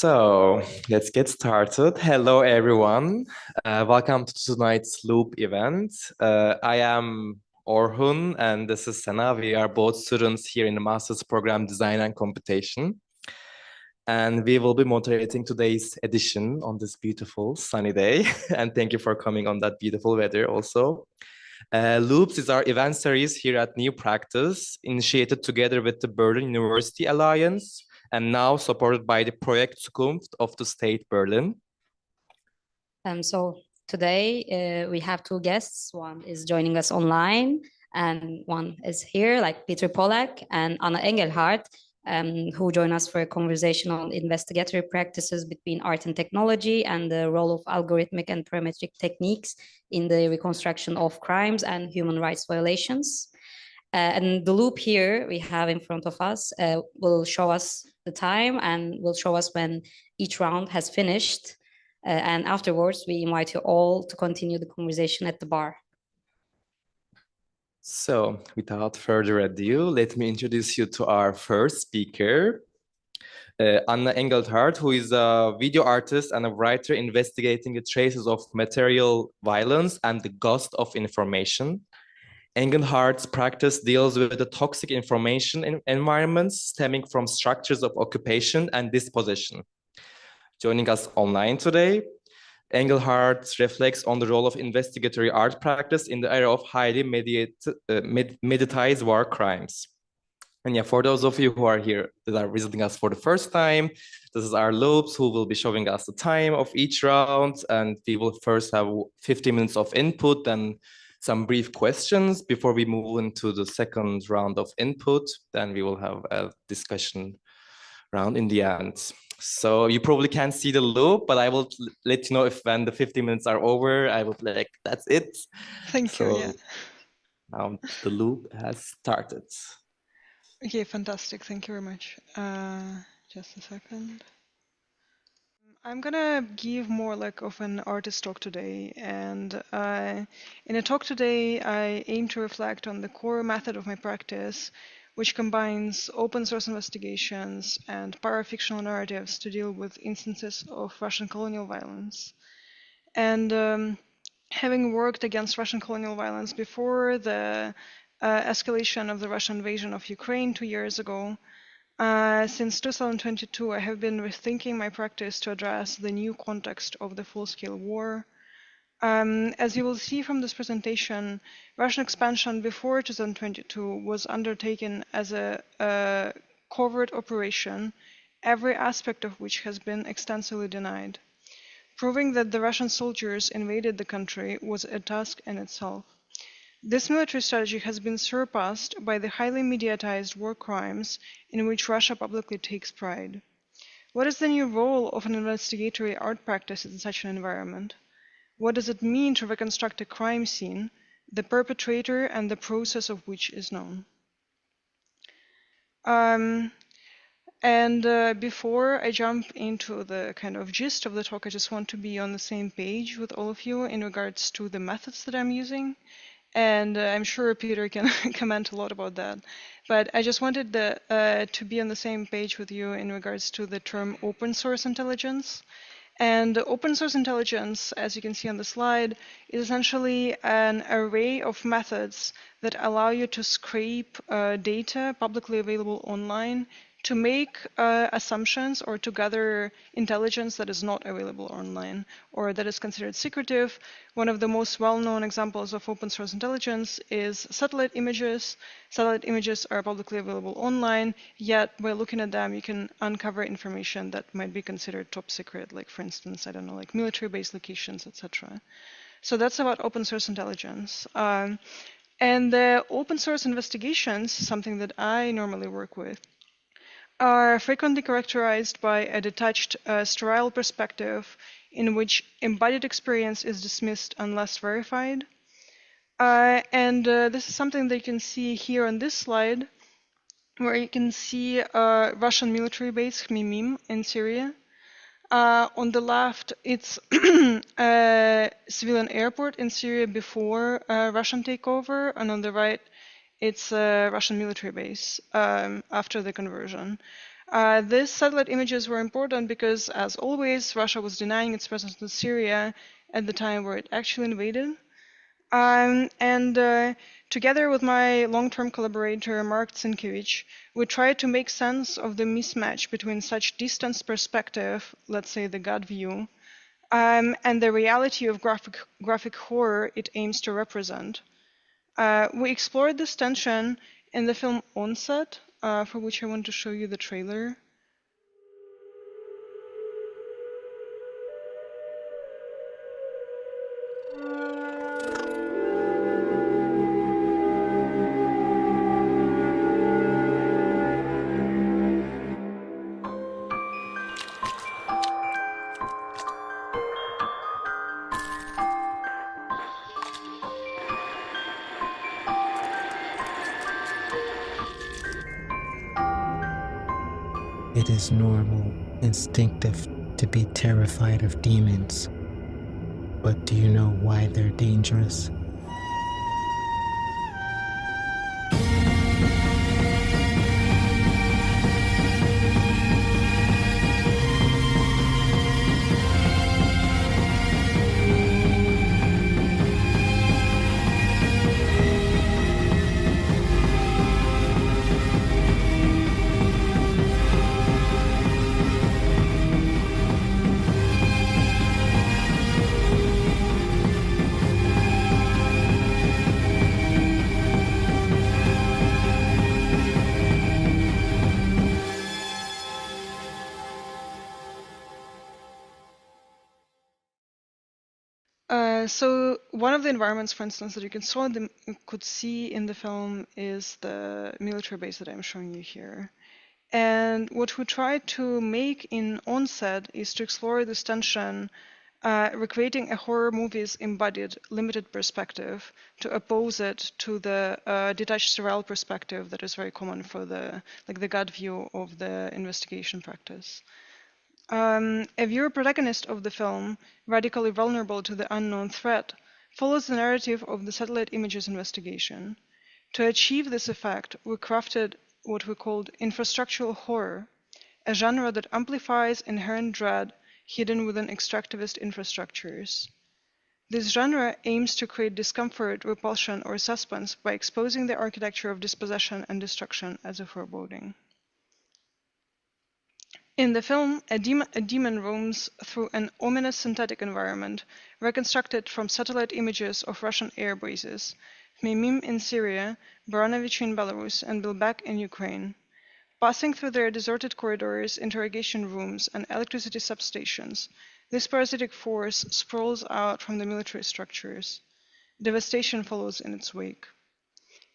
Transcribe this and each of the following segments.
So let's get started. Hello, everyone. Welcome to tonight's Loop event. I am Orhun and this is Sena. We are both students here in the Master's Program Design and Computation. And we will be moderating today's edition on this beautiful sunny day. And thank you for coming on that beautiful weather also. Loops is our event series here at New Practice, initiated together with the Berlin University Alliance, and now supported by the Projekt Zukunft of the State Berlin. So today we have two guests. One is joining us online, and one is here, like Peter Polack and Anna Engelhardt, who join us for a conversation on investigatory practices between art and technology and the role of algorithmic and parametric techniques in the reconstruction of crimes and human rights violations. And the loop here we have in front of us will show us the time and will show us when each round has finished. And afterwards, we invite you all to continue the conversation at the bar. So without further ado, let me introduce you to our first speaker, Anna Engelhardt, who is a video artist and a writer investigating the traces of material violence and the ghost of information. Engelhardt's practice deals with the toxic information environments stemming from structures of occupation and dispossession. Joining us online today, Engelhardt reflects on the role of investigatory art practice in the era of highly mediatized war crimes. And yeah, for those of you who are here that are visiting us for the first time, this is our loops who will be showing us the time of each round. And we will first have 50 minutes of input and some brief questions before we move into the second round of input. Then we will have a discussion round in the end. So you probably can't see the loop, but I will let you know if when the 50 minutes are over, I will be like, that's it. Thank you. Yeah. Now the loop has started. Okay, fantastic. Thank you very much. Just a second. I'm gonna give more like of an artist talk today, and in a talk today, I aim to reflect on the core method of my practice, which combines open source investigations and parafictional narratives to deal with instances of Russian colonial violence. And having worked against Russian colonial violence before the escalation of the Russian invasion of Ukraine 2 years ago, since 2022, I have been rethinking my practice to address the new context of the full-scale war. As you will see from this presentation, Russian expansion before 2022 was undertaken as a covert operation, every aspect of which has been extensively denied. Proving that the Russian soldiers invaded the country was a task in itself. This military strategy has been surpassed by the highly mediatized war crimes in which Russia publicly takes pride. What is the new role of an investigatory art practice in such an environment? What does it mean to reconstruct a crime scene, the perpetrator and the process of which is known? Before I jump into the kind of gist of the talk, I just want to be on the same page with all of you in regards to the methods that I'm using. And I'm sure Peter can comment a lot about that. But I just wanted to be on the same page with you in regards to the term open source intelligence. And open source intelligence, as you can see on the slide, is essentially an array of methods that allow you to scrape data publicly available online to make assumptions or to gather intelligence that is not available online or that is considered secretive. One of the most well-known examples of open source intelligence is satellite images. Satellite images are publicly available online, yet by looking at them, you can uncover information that might be considered top secret, like for instance, I don't know, like military base locations, etc. So that's about open source intelligence. And the open source investigations, something that I normally work with, are frequently characterized by a detached, sterile perspective in which embodied experience is dismissed unless verified. This is something that you can see here on this slide, where you can see a Russian military base, Khmimim, in Syria. On the left, it's a civilian airport in Syria before Russian takeover, and on the right, it's a Russian military base after the conversion. These satellite images were important because, as always, Russia was denying its presence in Syria at the time where it actually invaded. And together with my long-term collaborator, Mark Tsinkevich, we tried to make sense of the mismatch between such distance perspective, let's say the God view, and the reality of graphic horror it aims to represent. We explored this tension in the film Onset, for which I want to show you the trailer. It is normal, instinctive to be terrified of demons. But do you know why they're dangerous? So one of the environments, for instance, that you could see in the film is the military base that I'm showing you here. And what we tried to make in Onset is to explore this tension, recreating a horror movie's embodied limited perspective to oppose it to the detached surreal perspective that is very common for the God view of the investigation practice. A viewer protagonist of the film, radically vulnerable to the unknown threat, follows the narrative of the satellite images investigation. To achieve this effect, we crafted what we called infrastructural horror, a genre that amplifies inherent dread hidden within extractivist infrastructures. This genre aims to create discomfort, repulsion, or suspense by exposing the architecture of dispossession and destruction as a foreboding. In the film, a demon roams through an ominous synthetic environment, reconstructed from satellite images of Russian air bases, Khmeimim in Syria, Baranovich in Belarus, and Bilbek in Ukraine. Passing through their deserted corridors, interrogation rooms, and electricity substations, this parasitic force sprawls out from the military structures. Devastation follows in its wake.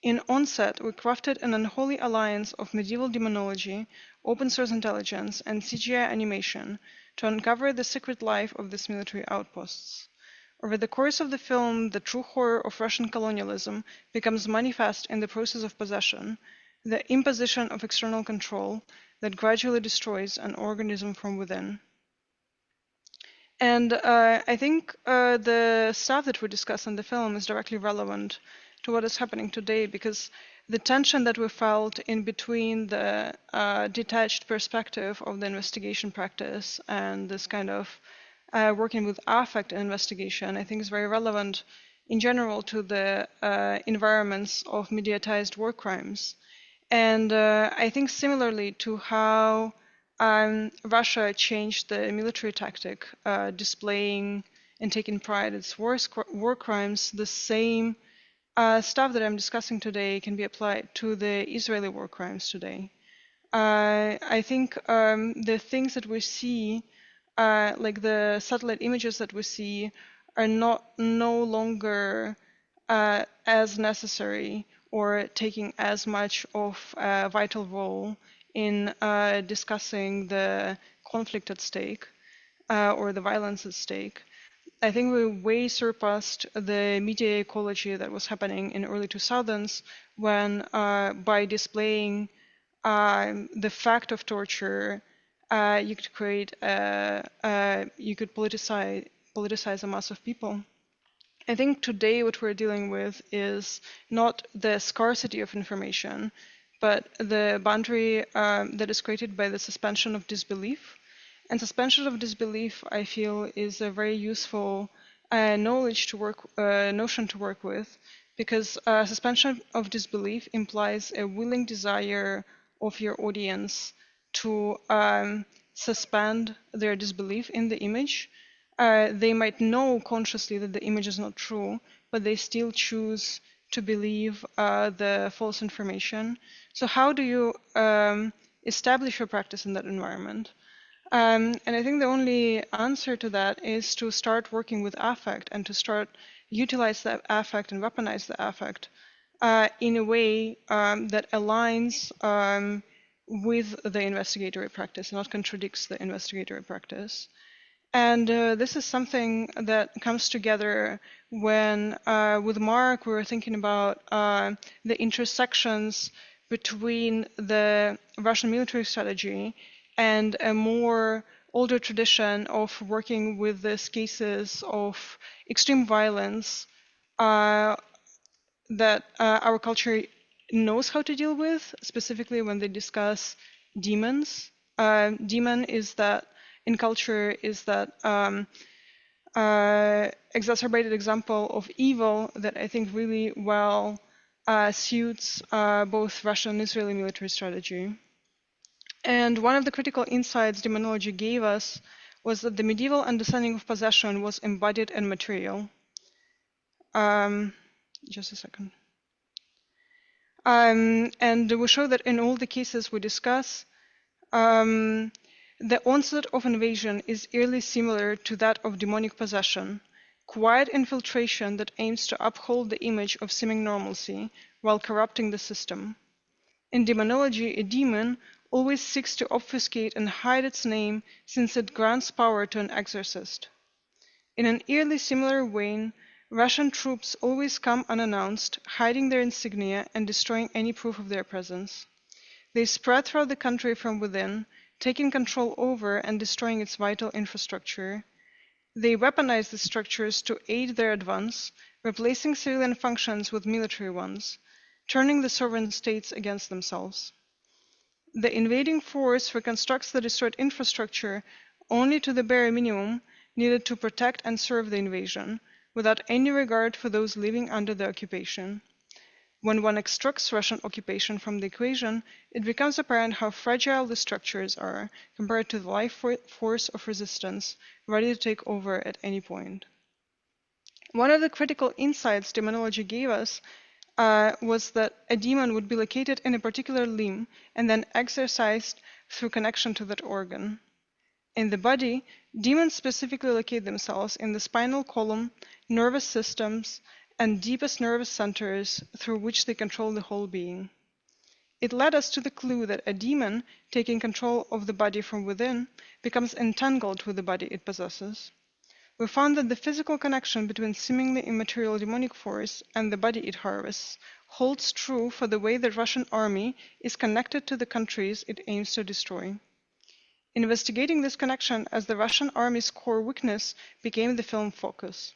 In Onset, we crafted an unholy alliance of medieval demonology, open source intelligence, and CGI animation to uncover the secret life of these military outposts. Over the course of the film, the true horror of Russian colonialism becomes manifest in the process of possession, the imposition of external control that gradually destroys an organism from within. And I think the stuff that we discuss in the film is directly relevant to what is happening today, because the tension that we felt in between the detached perspective of the investigation practice and this kind of working with affect in investigation, I think is very relevant in general to the environments of mediatized war crimes. And I think similarly to how Russia changed the military tactic, displaying and taking pride in its war crimes, the same stuff that I'm discussing today can be applied to the Israeli war crimes today. I think the things that we see, like the satellite images that we see, are no longer as necessary or taking as much of a vital role in discussing the conflict at stake or the violence at stake. I think we way surpassed the media ecology that was happening in early 2000s when by displaying the fact of torture, you could create you could politicize a mass of people. I think today what we're dealing with is not the scarcity of information, but the boundary that is created by the suspension of disbelief. And suspension of disbelief, I feel, is a very useful notion to work with, because suspension of disbelief implies a willing desire of your audience to suspend their disbelief in the image. They might know consciously that the image is not true, but they still choose to believe the false information. So how do you establish your practice in that environment? And I think the only answer to that is to start working with affect and to start utilize that affect and weaponize the affect in a way that aligns with the investigatory practice, not contradicts the investigatory practice. And this is something that comes together when, with Mark, we were thinking about the intersections between the Russian military strategy and a more older tradition of working with these cases of extreme violence that our culture knows how to deal with, specifically when they discuss demons. Demon is that, in culture, is that exacerbated example of evil that I think really well suits both Russian and Israeli military strategy. And one of the critical insights demonology gave us was that the medieval understanding of possession was embodied and material. Just a second. And we show that in all the cases we discuss, the onset of invasion is eerily similar to that of demonic possession, quiet infiltration that aims to uphold the image of seeming normalcy while corrupting the system. In demonology, a demon always seeks to obfuscate and hide its name since it grants power to an exorcist. In an eerily similar vein, Russian troops always come unannounced, hiding their insignia and destroying any proof of their presence. They spread throughout the country from within, taking control over and destroying its vital infrastructure. They weaponize the structures to aid their advance, replacing civilian functions with military ones, turning the sovereign states against themselves. The invading force reconstructs the destroyed infrastructure only to the bare minimum needed to protect and serve the invasion, without any regard for those living under the occupation. When one extracts Russian occupation from the equation, it becomes apparent how fragile the structures are compared to the life force of resistance, ready to take over at any point. One of the critical insights demonology gave us was that a demon would be located in a particular limb and then exercised through connection to that organ. In the body, demons specifically locate themselves in the spinal column, nervous systems, and deepest nervous centers through which they control the whole being. It led us to the clue that a demon, taking control of the body from within, becomes entangled with the body it possesses. We found that the physical connection between seemingly immaterial demonic force and the body it harvests holds true for the way the Russian army is connected to the countries it aims to destroy. Investigating this connection as the Russian army's core weakness became the film focus.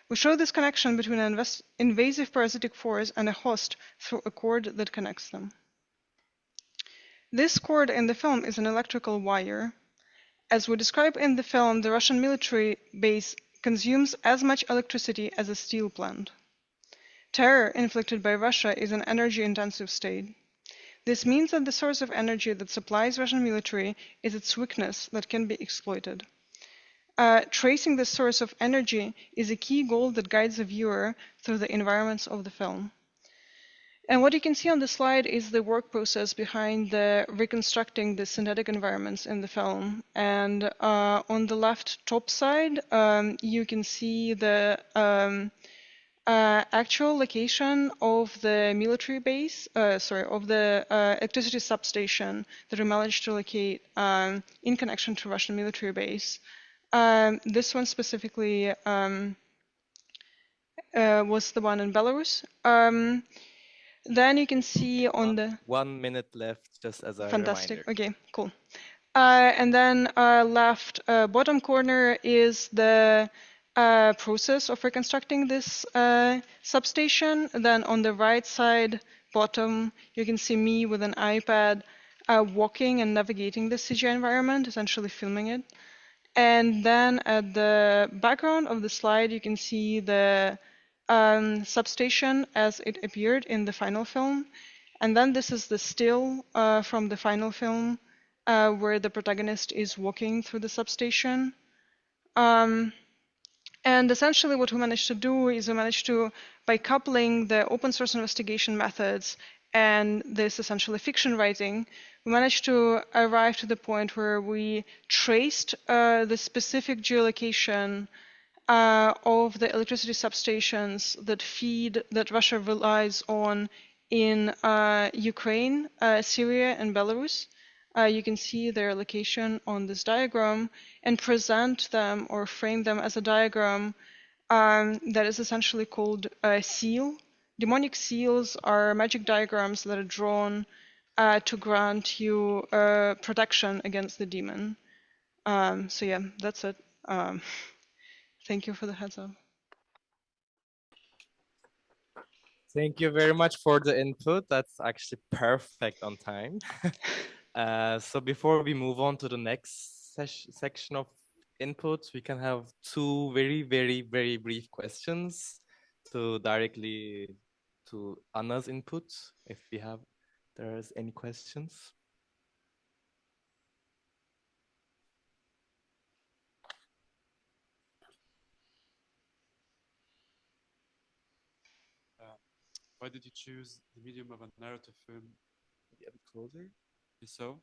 We show this connection between an invasive parasitic force and a host through a cord that connects them. This cord in the film is an electrical wire. As we describe in the film, the Russian military base consumes as much electricity as a steel plant. Terror inflicted by Russia is an energy-intensive state. This means that the source of energy that supplies Russian military is its weakness that can be exploited. Tracing the source of energy is a key goal that guides the viewer through the environments of the film. And what you can see on the slide is the work process behind the reconstructing the synthetic environments in the film. And on the left top side, you can see the actual location of the military base, of the electricity substation that we managed to locate in connection to Russian military base. This one specifically was the one in Belarus. Then you can see on the 1 minute left, just as a fantastic. reminder. Okay, cool. And then left bottom corner is the process of reconstructing this substation. Then on the right side bottom, you can see me with an iPad walking and navigating the CGI environment, essentially filming it. And then at the background of the slide, you can see the substation as it appeared in the final film. And then this is the still from the final film where the protagonist is walking through the substation. And essentially what we managed to do is we managed to, by coupling the open source investigation methods and this essentially fiction writing, we managed to arrive to the point where we traced the specific geolocation of the electricity substations that Russia relies on in Ukraine, Syria, and Belarus. You can see their location on this diagram and present them or frame them as a diagram that is essentially called a seal. Demonic seals are magic diagrams that are drawn to grant you protection against the demon. So yeah, that's it. Thank you for the heads up. Thank you very much for the input. That's actually perfect on time. So before we move on to the next section of inputs, we can have two very, very, very brief questions to directly to Anna's input, if there's any questions. Why did you choose the medium of a narrative film? Maybe a bit closer. So,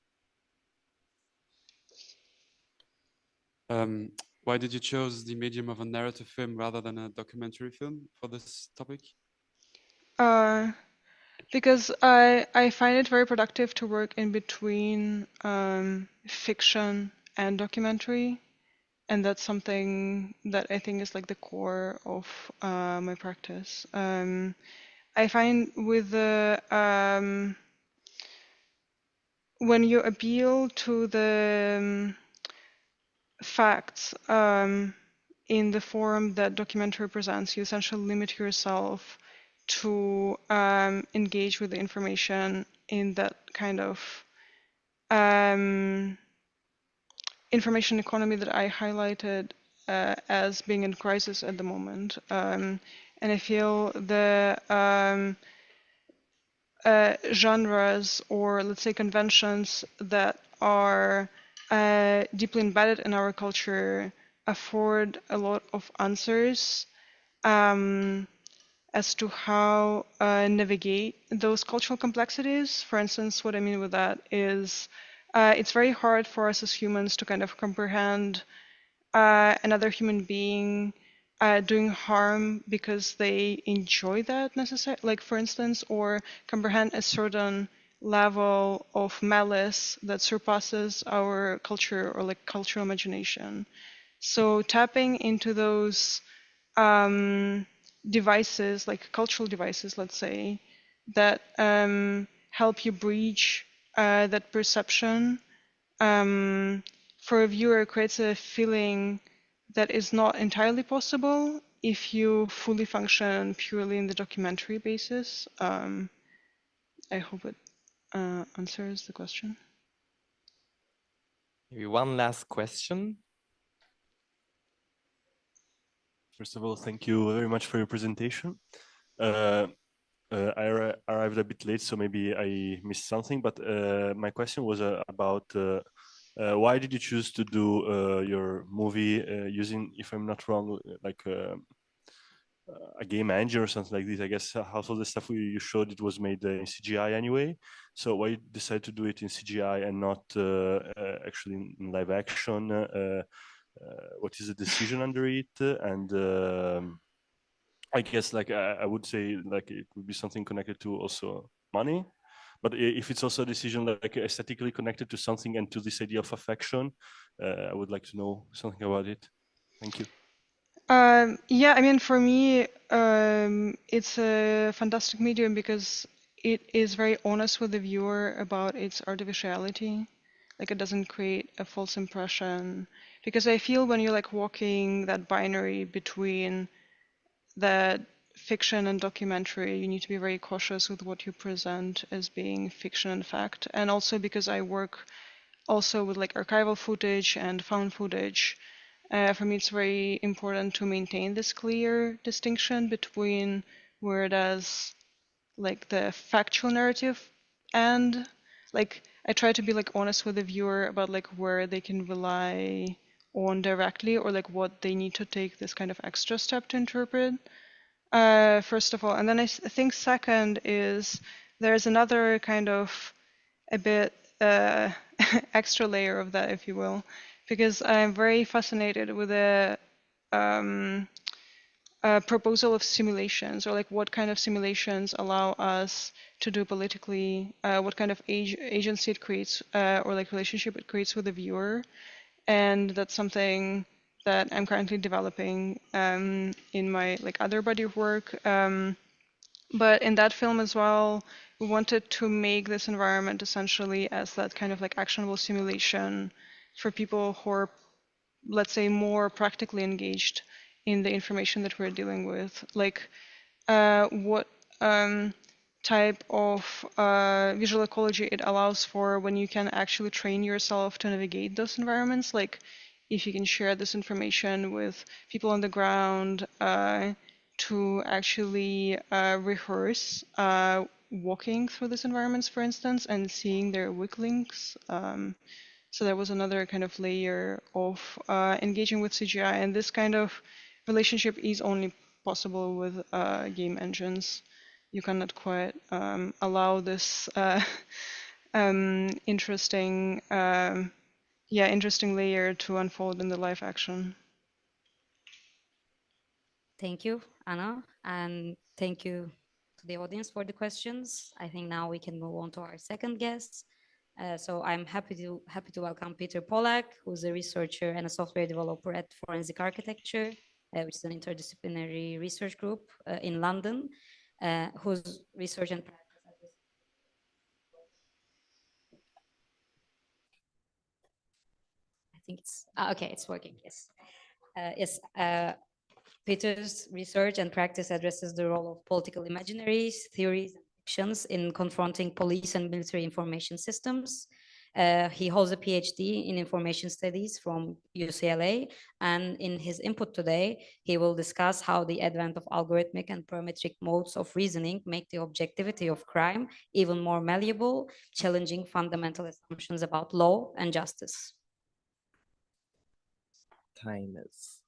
why did you choose the medium of a narrative film rather than a documentary film for this topic? Because I find it very productive to work in between fiction and documentary, and that's something that I think is like the core of my practice. I find with the when you appeal to the facts in the form that documentary presents, you essentially limit yourself to engage with the information in that kind of information economy that I highlighted as being in crisis at the moment. And I feel the genres or let's say conventions that are deeply embedded in our culture afford a lot of answers as to how navigate those cultural complexities. For instance, what I mean with that is it's very hard for us as humans to kind of comprehend another human being doing harm because they enjoy that necessarily, like for instance, or comprehend a certain level of malice that surpasses our culture or like cultural imagination. So tapping into those devices, like cultural devices, let's say, that help you breach that perception for a viewer creates a feeling that is not entirely possible if you fully function purely in the documentary basis. I hope it answers the question. Maybe one last question. First of all, thank you very much for your presentation. I arrived a bit late, so maybe I missed something, but my question was about why did you choose to do your movie using, if I'm not wrong, like a game engine or something like this? I guess half of the stuff you showed, it was made in CGI anyway. So why you decided to do it in CGI and not actually in live action? What is the decision under it? And I guess like I would say like it would be something connected to also money, but if it's also a decision like aesthetically connected to something and to this idea of affection, I would like to know something about it. Thank you. Yeah, I mean, for me, it's a fantastic medium because it is very honest with the viewer about its artificiality. Like it doesn't create a false impression. because I feel when you're like walking that binary between that fiction and documentary, you need to be very cautious with what you present as being fiction and fact. And also because I work also with like archival footage and found footage, for me it's very important to maintain this clear distinction between where does like the factual narrative and like I try to be like honest with the viewer about like where they can rely on directly or like what they need to take this kind of extra step to interpret. First of all, and then I think second is there's another kind of a bit extra layer of that, if you will, because I'm very fascinated with the proposal of simulations, or like what kind of simulations allow us to do politically, what kind of agency it creates, or like relationship it creates with the viewer, and that's something that I'm currently developing in my like other body of work. But in that film as well, we wanted to make this environment essentially as that kind of like actionable simulation for people who are, let's say, more practically engaged in the information that we're dealing with. Like what type of visual ecology it allows for when you can actually train yourself to navigate those environments. Like if you can share this information with people on the ground to actually rehearse walking through these environments, for instance, and seeing their weak links. So that was another kind of layer of engaging with CGI, and this kind of relationship is only possible with game engines. You cannot quite allow this interesting layer to unfold in the live action. Thank you, Anna, and thank you to the audience for the questions. I think now we can move on to our second guest. So I'm happy to welcome Peter Polack, who's a researcher and a software developer at Forensic Architecture, which is an interdisciplinary research group in London, whose research and practice. I think it's okay. It's working. Yes, yes. Peter's research and practice addresses the role of political imaginaries, theories, and fictions in confronting police and military information systems. He holds a PhD in information studies from UCLA, and in his input today, he will discuss how the advent of algorithmic and parametric modes of reasoning make the objectivity of crime even more malleable, challenging fundamental assumptions about law and justice. Time is.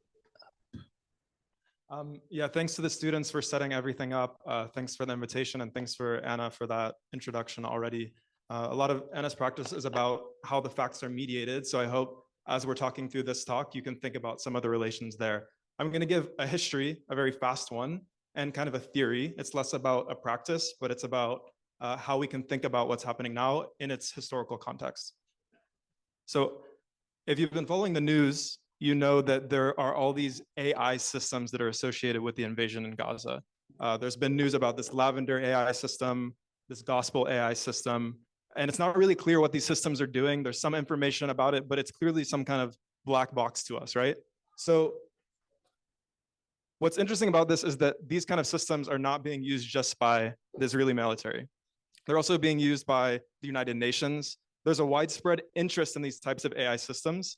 Yeah, thanks to the students for setting everything up. Thanks for the invitation, and thanks for Anna for that introduction already. A lot of Anna's practice is about how the facts are mediated. So I hope as we're talking through this talk, you can think about some of the relations there. I'm going to give a history, a very fast one, and kind of a theory. It's less about a practice, but it's about how we can think about what's happening now in its historical context. So if you've been following the news, you know that there are all these AI systems that are associated with the invasion in Gaza. There's been news about this Lavender AI system, this Gospel AI system, and it's not really clear what these systems are doing. There's some information about it, but it's clearly some kind of black box to us, right? So what's interesting about this is that these kind of systems are not being used just by the Israeli military. They're also being used by the United Nations. There's a widespread interest in these types of AI systems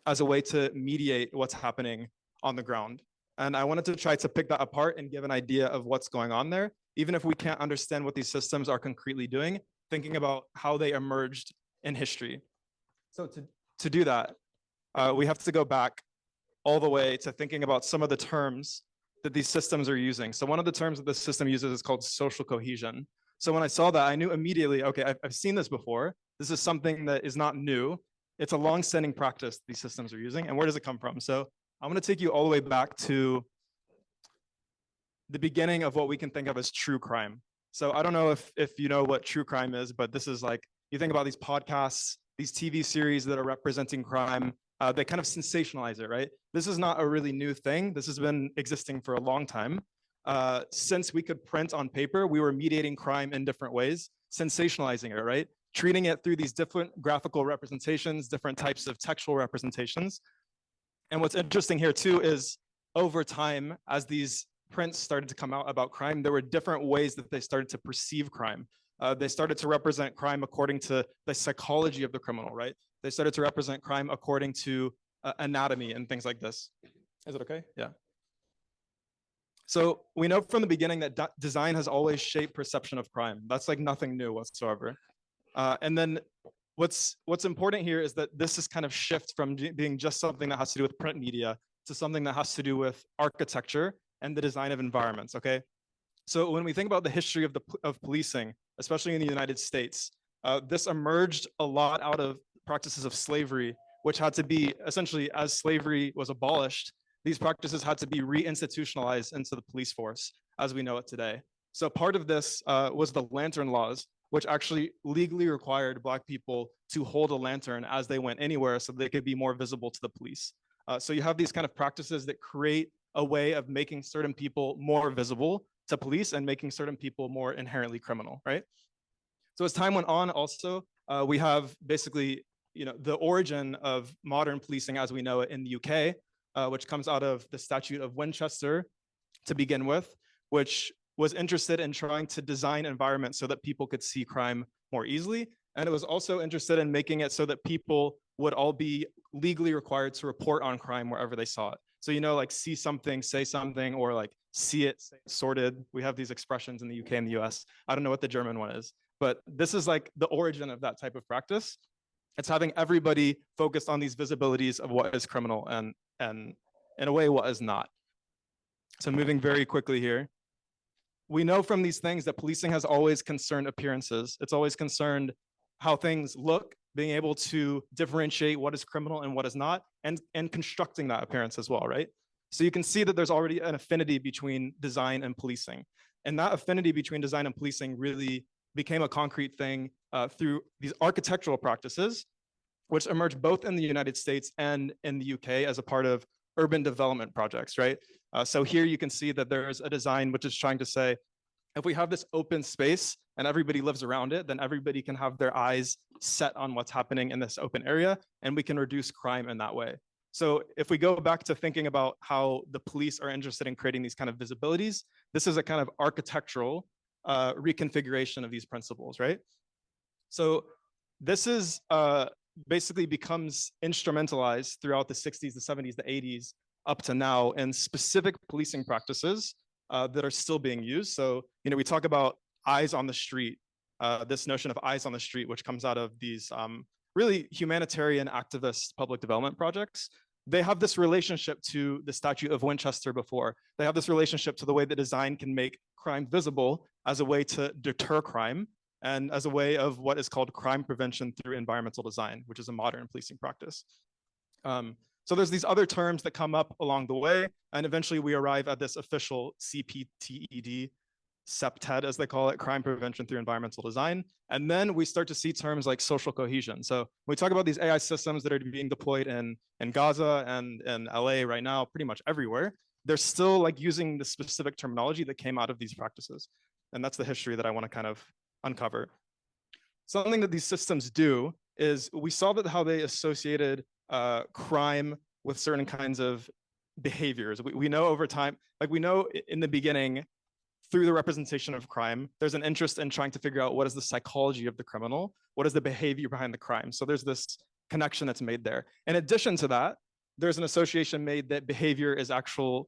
as a way to mediate what's happening on the ground. And I wanted to try to pick that apart and give an idea of what's going on there, even if we can't understand what these systems are concretely doing, thinking about how they emerged in history. So to do that, we have to go back all the way to thinking about some of the terms that these systems are using. So one of the terms that the system uses is called social cohesion. So when I saw that, I knew immediately, okay, I've seen this before. This is something that is not new. It's a long-standing practice these systems are using. And where does it come from? So I'm going to take you all the way back to the beginning of what we can think of as true crime. So I don't know if you know what true crime is, but this is like, you think about these podcasts, these TV series that are representing crime, they kind of sensationalize it, right? This is not a really new thing. This has been existing for a long time. Since we could print on paper, we were mediating crime in different ways, sensationalizing it, right? Treating it through these different graphical representations, different types of textual representations. And what's interesting here too is over time, as these prints started to come out about crime, there were different ways that they started to perceive crime. They started to represent crime according to the psychology of the criminal, right? They started to represent crime according to anatomy and things like this. Is it okay? Yeah. So we know from the beginning that design has always shaped perception of crime. That's like nothing new whatsoever. And then what's important here is that this is kind of shift from being just something that has to do with print media to something that has to do with architecture and the design of environments, okay? So when we think about the history of policing, especially in the United States, this emerged a lot out of practices of slavery, which had to be essentially, as slavery was abolished, these practices had to be reinstitutionalized into the police force as we know it today. So part of this was the lantern laws, which actually legally required Black people to hold a lantern as they went anywhere so they could be more visible to the police. So you have these kind of practices that create a way of making certain people more visible to police and making certain people more inherently criminal, right? So as time went on also, we have basically, the origin of modern policing as we know it in the UK, which comes out of the Statute of Winchester to begin with, which was interested in trying to design environments so that people could see crime more easily. And it was also interested in making it so that people would all be legally required to report on crime wherever they saw it. So, like see something, say something, or like see it, say it sorted. We have these expressions in the UK and the US. I don't know what the German one is, but this is like the origin of that type of practice. It's having everybody focused on these visibilities of what is criminal and in a way what is not. So moving very quickly here. We know from these things that policing has always concerned appearances. It's always concerned how things look, being able to differentiate what is criminal and what is not, and constructing that appearance as well, right? So you can see that there's already an affinity between design and policing. And that affinity between design and policing really became a concrete thing through these architectural practices, which emerged both in the United States and in the UK as a part of urban development projects, right? So here you can see that there's a design which is trying to say, if we have this open space and everybody lives around it, then everybody can have their eyes set on what's happening in this open area, and we can reduce crime in that way. So if we go back to thinking about how the police are interested in creating these kind of visibilities, this is a kind of architectural reconfiguration of these principles, right? So this is basically becomes instrumentalized throughout the 60s, the 70s, the 80s, up to now in specific policing practices that are still being used. So, we talk about eyes on the street, this notion of eyes on the street, which comes out of these really humanitarian activist public development projects. They have this relationship to the Statute of Winchester before. They have this relationship to the way that design can make crime visible as a way to deter crime and as a way of what is called crime prevention through environmental design, which is a modern policing practice. So there's these other terms that come up along the way, and eventually we arrive at this official CPTED, CPTED as they call it, crime prevention through environmental design. And then we start to see terms like social cohesion. So when we talk about these AI systems that are being deployed in Gaza and in LA right now, pretty much everywhere, they're still like using the specific terminology that came out of these practices. And that's the history that I want to kind of uncover. Something that these systems do is we saw that how they associated crime with certain kinds of behaviors. We know over time, like we know in the beginning, through the representation of crime, there's an interest in trying to figure out what is the psychology of the criminal, what is the behavior behind the crime. So there's this connection that's made there. In addition to that, there's an association made that behavior is actually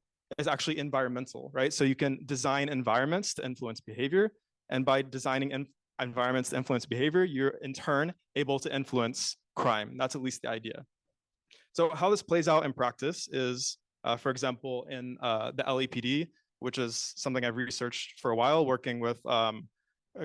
environmental, right? So you can design environments to influence behavior, and by designing environments to influence behavior, you're in turn able to influence crime. That's at least the idea. So how this plays out in practice is, for example, in the LAPD, which is something I've researched for a while, working with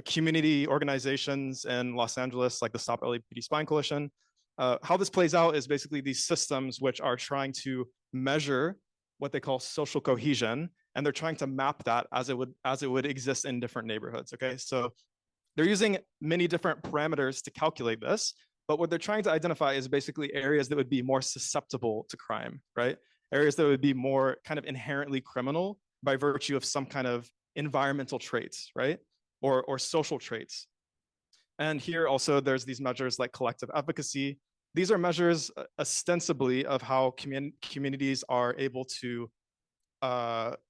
community organizations in Los Angeles, like the Stop LAPD Spying Coalition. How this plays out is basically these systems which are trying to measure what they call social cohesion, and they're trying to map that as it would exist in different neighborhoods. Okay, so they're using many different parameters to calculate this, but what they're trying to identify is basically areas that would be more susceptible to crime, right? Areas that would be more kind of inherently criminal by virtue of some kind of environmental traits, right? Or social traits. And here also there's these measures like collective efficacy, these are measures ostensibly of how communities are able to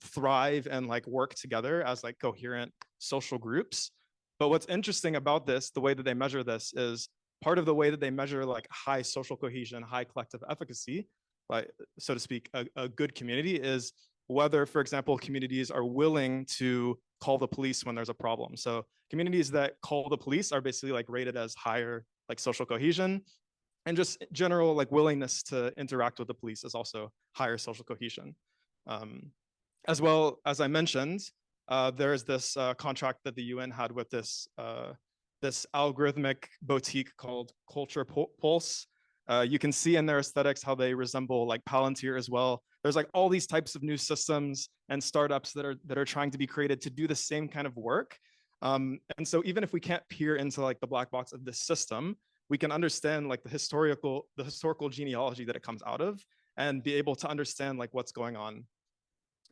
thrive and like work together as like coherent social groups. But what's interesting about this, the way that they measure this, is part of the way that they measure like high social cohesion, high collective efficacy, like so to speak, a good community is whether, for example, communities are willing to call the police when there's a problem. So communities that call the police are basically like rated as higher like social cohesion, and just general like willingness to interact with the police is also higher social cohesion. As well, as I mentioned, there's this contract that the UN had with this this algorithmic boutique called Culture Pulse. You can see in their aesthetics how they resemble like Palantir as well. There's like all these types of new systems and startups that are trying to be created to do the same kind of work. And so even if we can't peer into like the black box of this system, we can understand like the historical genealogy that it comes out of and be able to understand like what's going on.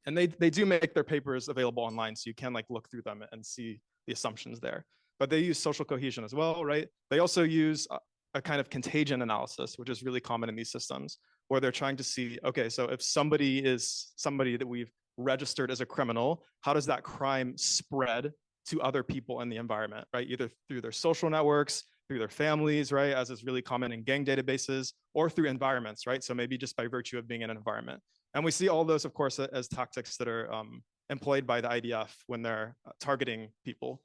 And they do make their papers available online, so you can like look through them and see the assumptions there. But they use social cohesion as well, right? They also use a kind of contagion analysis, which is really common in these systems, where they're trying to see, okay, so if somebody is somebody that we've registered as a criminal, how does that crime spread to other people in the environment, right? Either through their social networks, through their families, right? As is really common in gang databases, or through environments, right? So maybe just by virtue of being in an environment. And we see all those, of course, as tactics that are employed by the IDF when they're targeting people.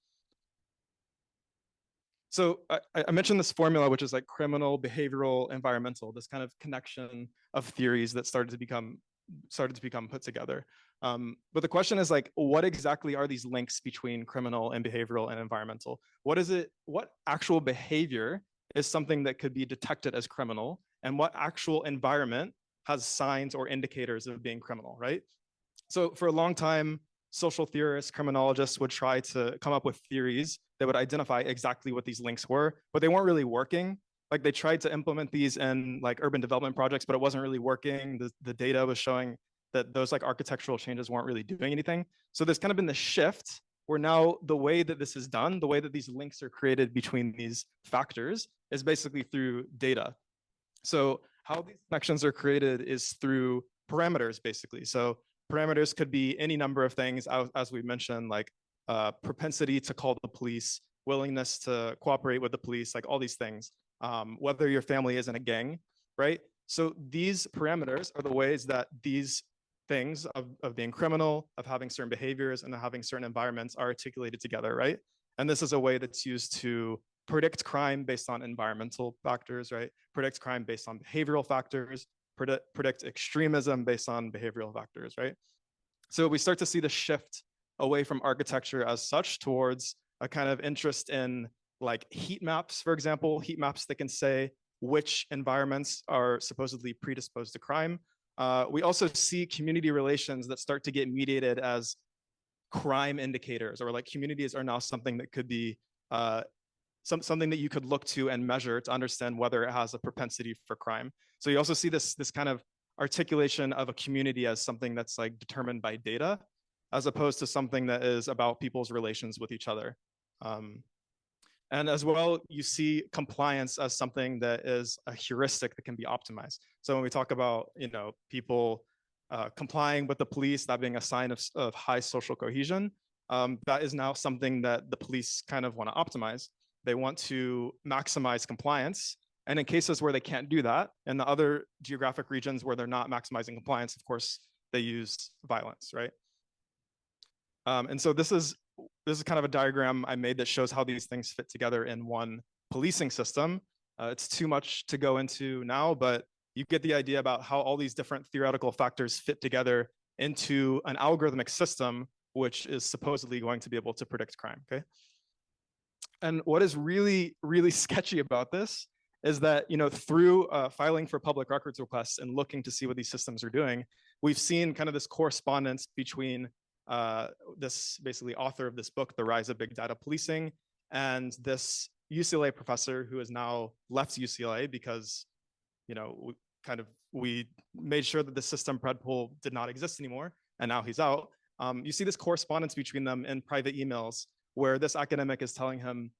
So I mentioned this formula, which is like criminal, behavioral, environmental, this kind of connection of theories that started to become put together. But the question is like, what exactly are these links between criminal and behavioral and environmental? What actual behavior is something that could be detected as criminal, and what actual environment has signs or indicators of being criminal, right? So for a long time, social theorists, criminologists would try to come up with theories that would identify exactly what these links were, but they weren't really working. Like they tried to implement these in like urban development projects, but it wasn't really working. The data was showing that those like architectural changes weren't really doing anything. So there's kind of been the shift where now the way that this is done, the way that these links are created between these factors is basically through data. So how these connections are created is through parameters, basically. So parameters could be any number of things, as we mentioned, like propensity to call the police, willingness to cooperate with the police, like all these things, whether your family is in a gang, right? So these parameters are the ways that these things of being criminal, of having certain behaviors, and having certain environments are articulated together, right? And this is a way that's used to predict crime based on environmental factors, right? Predict crime based on behavioral factors, predict extremism based on behavioral factors, right? So we start to see the shift away from architecture as such towards a kind of interest in like heat maps, for example, heat maps that can say which environments are supposedly predisposed to crime. We also see community relations that start to get mediated as crime indicators, or like communities are now something that could be something that you could look to and measure to understand whether it has a propensity for crime. So you also see this kind of articulation of a community as something that's like determined by data, as opposed to something that is about people's relations with each other. And as well, you see compliance as something that is a heuristic that can be optimized. So when we talk about, you know, people complying with the police, that being a sign of high social cohesion, that is now something that the police kind of want to optimize. They want to maximize compliance. And in cases where they can't do that, in the other geographic regions where they're not maximizing compliance, of course, they use violence, right? And so this is kind of a diagram I made that shows how these things fit together in one policing system. It's too much to go into now, but you get the idea about how all these different theoretical factors fit together into an algorithmic system, which is supposedly going to be able to predict crime, okay? And what is really, really sketchy about this is that, you know, through filing for public records requests and looking to see what these systems are doing, we've seen kind of this correspondence between this basically author of this book, The Rise of Big Data Policing, and this UCLA professor who has now left UCLA because, you know, we made sure that the system predpol did not exist anymore, and now he's out. You see this correspondence between them in private emails where this academic is telling him,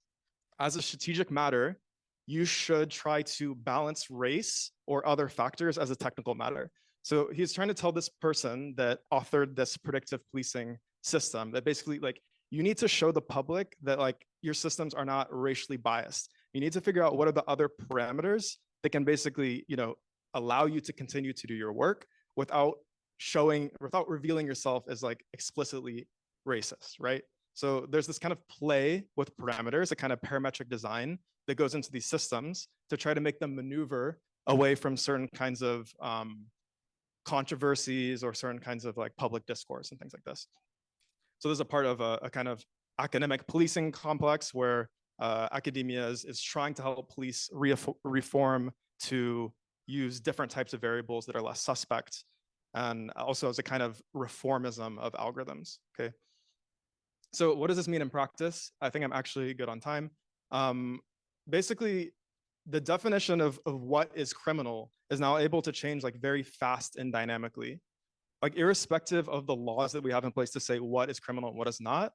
as a strategic matter, you should try to balance race or other factors as a technical matter. So he's trying to tell this person that authored this predictive policing system that basically like, you need to show the public that like your systems are not racially biased. You need to figure out what are the other parameters that can basically, you know, allow you to continue to do your work without revealing yourself as like explicitly racist, right? So there's this kind of play with parameters, a kind of parametric design that goes into these systems to try to make them maneuver away from certain kinds of controversies or certain kinds of like public discourse and things like this. So this is a part of a kind of academic policing complex where academia is trying to help police reform to use different types of variables that are less suspect, and also as a kind of reformism of algorithms, okay? So what does this mean in practice? I think I'm actually good on time. Basically, the definition of what is criminal is now able to change like very fast and dynamically. Like irrespective of the laws that we have in place to say what is criminal and what is not,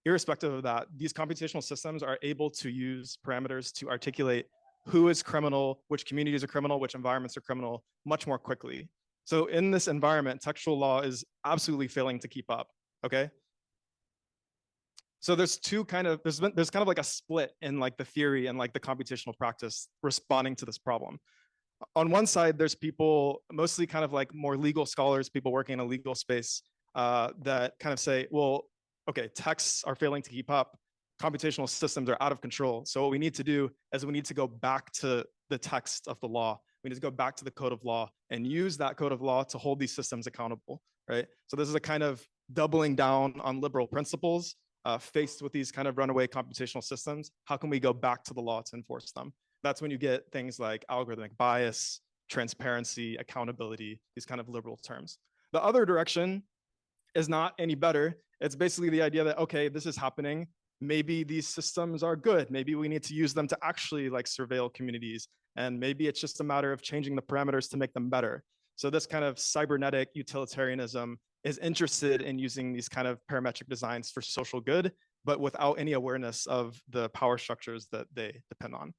irrespective of that, these computational systems are able to use parameters to articulate who is criminal, which communities are criminal, which environments are criminal much more quickly. So in this environment, textual law is absolutely failing to keep up, okay? So there's kind of like a split in like the theory and like the computational practice responding to this problem. On one side, there's people, mostly kind of like more legal scholars, people working in a legal space that kind of say, well, okay, texts are failing to keep up. Computational systems are out of control. So what we need to do is we need to go back to the text of the law. We need to go back to the code of law and use that code of law to hold these systems accountable, right? So this is a kind of doubling down on liberal principles faced with these kind of runaway computational systems. How can we go back to the law to enforce them? That's when you get things like algorithmic bias, transparency, accountability, these kind of liberal terms. The other direction is not any better. It's basically the idea that, okay, this is happening. Maybe these systems are good. Maybe we need to use them to actually like surveil communities. And maybe it's just a matter of changing the parameters to make them better. So this kind of cybernetic utilitarianism is interested in using these kind of parametric designs for social good, but without any awareness of the power structures that they depend on.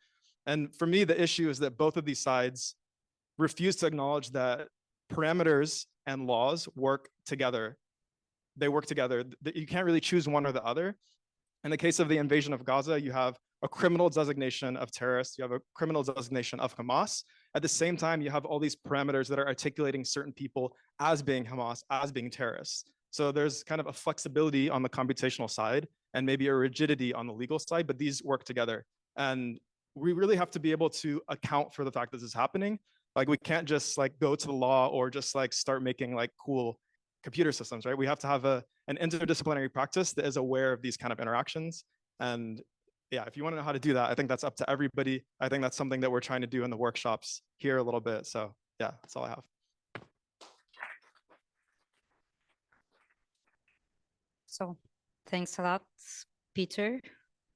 And for me, the issue is that both of these sides refuse to acknowledge that parameters and laws work together. They work together. You can't really choose one or the other. In the case of the invasion of Gaza, you have a criminal designation of terrorists, you have a criminal designation of Hamas. At the same time, you have all these parameters that are articulating certain people as being Hamas, as being terrorists. So there's kind of a flexibility on the computational side and maybe a rigidity on the legal side, but these work together. And we really have to be able to account for the fact that this is happening. Like we can't just like go to the law or just like start making like cool computer systems, right? We have to have an interdisciplinary practice that is aware of these kind of interactions. And yeah, if you want to know how to do that, I think that's up to everybody. I think that's something that we're trying to do in the workshops here a little bit. So yeah, that's all I have. So thanks a lot, Peter.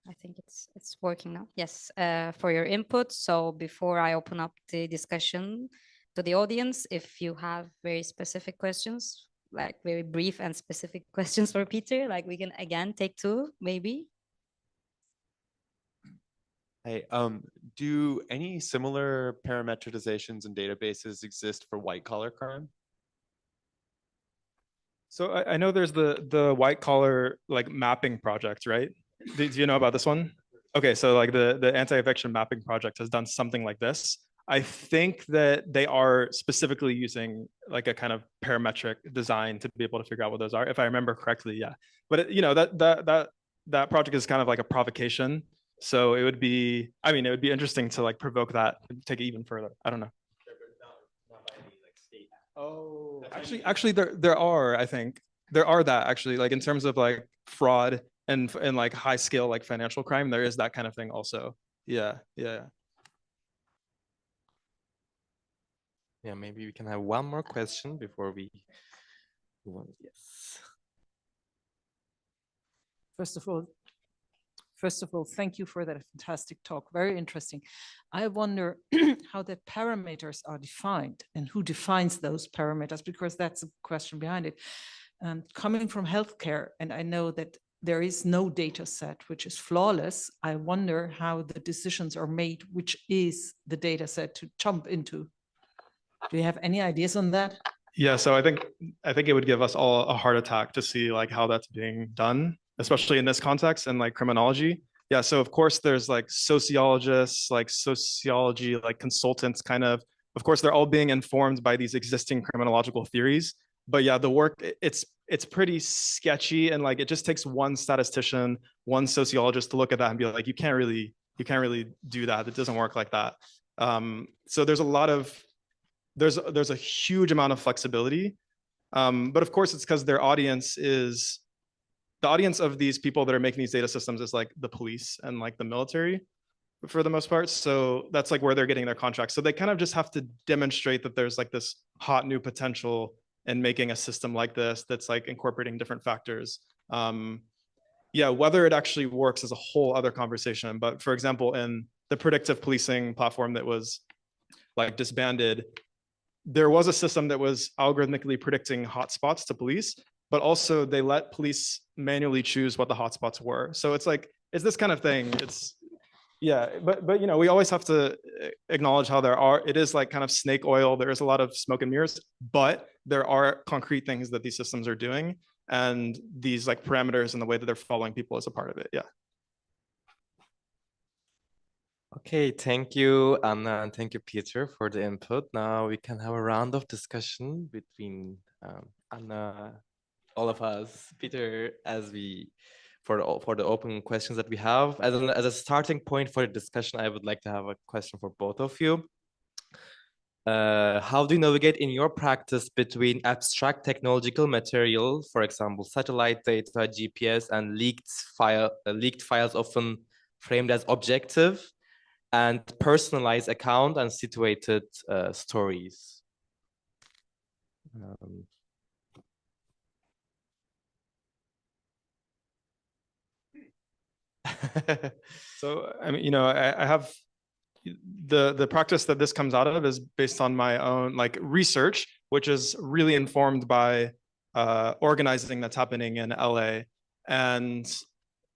I think it's working now. Yes, for your input. So before I open up the discussion to the audience, if you have very specific questions, like very brief and specific questions for Peter, like we can again take two, maybe. Hey, do any similar parametrizations and databases exist for white collar crime? So I know there's the white collar like mapping project, right? Do you know about this one? Okay, so like the anti-eviction mapping project has done something like this. I think that they are specifically using like a kind of parametric design to be able to figure out what those are, if I remember correctly. Yeah, but you know that project is kind of like a provocation. So it would be, I mean, it would be interesting to like provoke that and take it even further. I don't know. Oh, actually, there are. I think there are that actually, like in terms of like fraud and like high scale like financial crime, there is that kind of thing also. Yeah. Yeah, maybe we can have one more question before we move on. Yes. First of all, thank you for that fantastic talk. Very interesting. I wonder how the parameters are defined and who defines those parameters, because that's a question behind it. Coming from healthcare, and I know that there is no data set which is flawless, I wonder how the decisions are made, which is the data set to jump into. Do you have any ideas on that? Yeah, so I think it would give us all a heart attack to see like how that's being done, especially in this context and like criminology. Yeah, so of course there's like sociologists, like sociology, like consultants kind of course they're all being informed by these existing criminological theories. But yeah, the work it's pretty sketchy, and like it just takes one statistician, one sociologist to look at that and be like, you can't really do that. It doesn't work like that. So there's a huge amount of flexibility. But of course, it's because the audience of these people that are making these data systems is like the police and like the military for the most part. So that's like where they're getting their contracts. So they kind of just have to demonstrate that there's like this hot new potential in making a system like this that's like incorporating different factors. Yeah, whether it actually works is a whole other conversation. But for example, in the predictive policing platform that was like disbanded, there was a system that was algorithmically predicting hotspots to police, but also they let police manually choose what the hotspots were. So it's like, it's this kind of thing. It's, yeah, but you know, we always have to acknowledge how it is like kind of snake oil. There is a lot of smoke and mirrors, but there are concrete things that these systems are doing, and these like parameters and the way that they're following people is a part of it. Yeah. Okay, thank you, Anna, and thank you, Peter, for the input. Now we can have a round of discussion between Anna, all of us, Peter, for the open questions that we have. As a starting point for the discussion, I would like to have a question for both of you. How do you navigate in your practice between abstract technological material, for example, satellite data, GPS, and leaked files often framed as objective, and personalized account and situated stories? So I mean, you know, I have the practice that this comes out of is based on my own like research, which is really informed by organizing that's happening in LA. And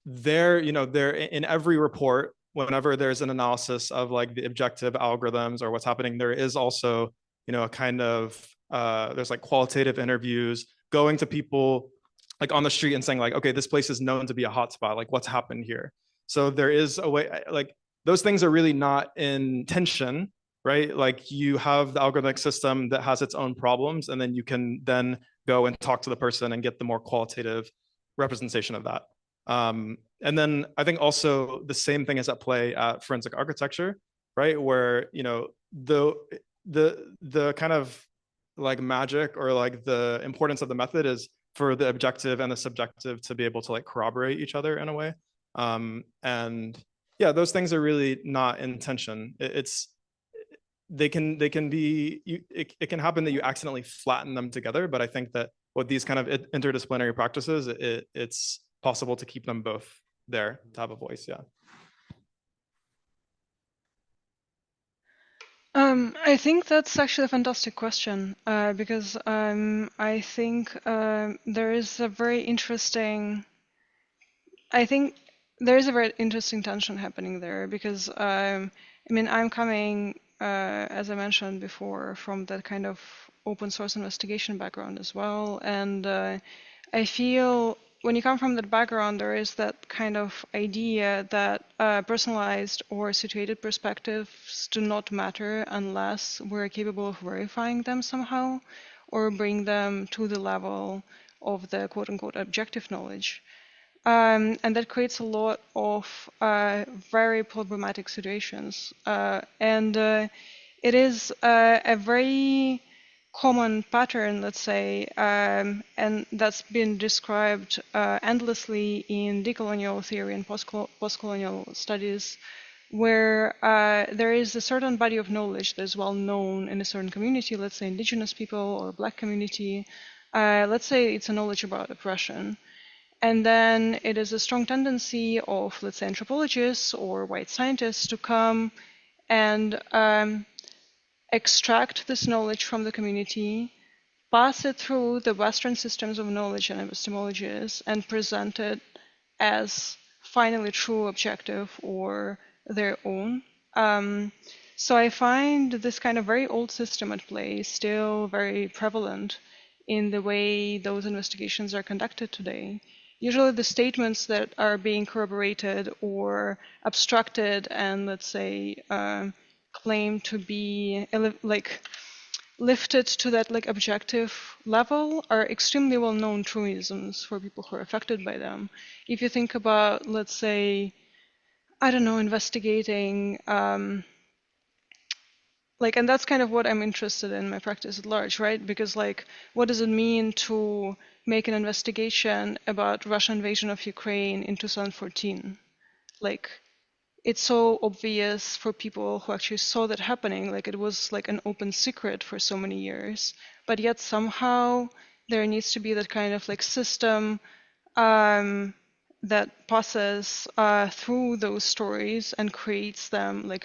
there, you know, there in every report, whenever there's an analysis of like the objective algorithms or what's happening, there is also, you know, a kind of there's like qualitative interviews, going to people like on the street and saying like, okay, this place is known to be a hotspot, like what's happened here. So there is a way, like those things are really not in tension, right? Like you have the algorithmic system that has its own problems, and then you can then go and talk to the person and get the more qualitative representation of that. And then I think also the same thing is at play at forensic architecture, right? Where, you know, the kind of like magic or like the importance of the method is for the objective and the subjective to be able to like corroborate each other in a way. And yeah, those things are really not in tension. They can be, it can happen that you accidentally flatten them together, but I think that with these kind of interdisciplinary practices, it's possible to keep them both there to have a voice. Yeah. I think that's actually a fantastic question because I think there is a very interesting. I think there is a very interesting tension happening there because I mean I'm coming as I mentioned before from that kind of open source investigation background as well, and I feel when you come from that background, there is that kind of idea that personalized or situated perspectives do not matter unless we're capable of verifying them somehow or bring them to the level of the quote-unquote objective knowledge. And that creates a lot of very problematic situations. And it is a very common pattern, let's say, and that's been described endlessly in decolonial theory and post-colonial studies, where there is a certain body of knowledge that is well known in a certain community, let's say indigenous people or Black community. Let's say it's a knowledge about oppression. And then it is a strong tendency of, let's say, anthropologists or white scientists to come and extract this knowledge from the community, pass it through the Western systems of knowledge and epistemologies, and present it as finally true, objective, or their own. So I find this kind of very old system at play still very prevalent in the way those investigations are conducted today. Usually the statements that are being corroborated or abstracted and, let's say, claimed to be like lifted to that like objective level are extremely well-known truisms for people who are affected by them. If you think about, let's say, I don't know, investigating, like, and that's kind of what I'm interested in my practice at large, right? Because like, what does it mean to make an investigation about Russian invasion of Ukraine in 2014? Like, it's so obvious for people who actually saw that happening, like it was like an open secret for so many years, but yet somehow there needs to be that kind of like system that passes through those stories and creates them, like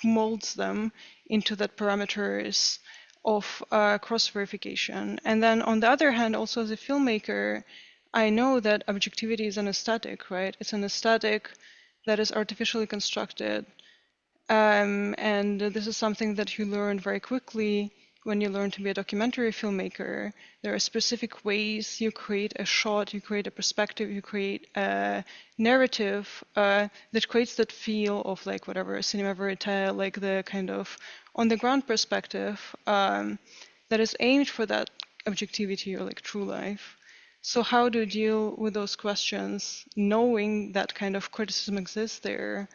molds them into that parameters of cross verification. And then on the other hand, also as a filmmaker, I know that objectivity is an aesthetic, right? It's an aesthetic that is artificially constructed. And this is something that you learn very quickly when you learn to be a documentary filmmaker. There are specific ways you create a shot, you create a perspective, you create a narrative that creates that feel of like whatever, cinema verite, like the kind of on the ground perspective that is aimed for that objectivity or like true life. So how do you deal with those questions, knowing that kind of criticism exists there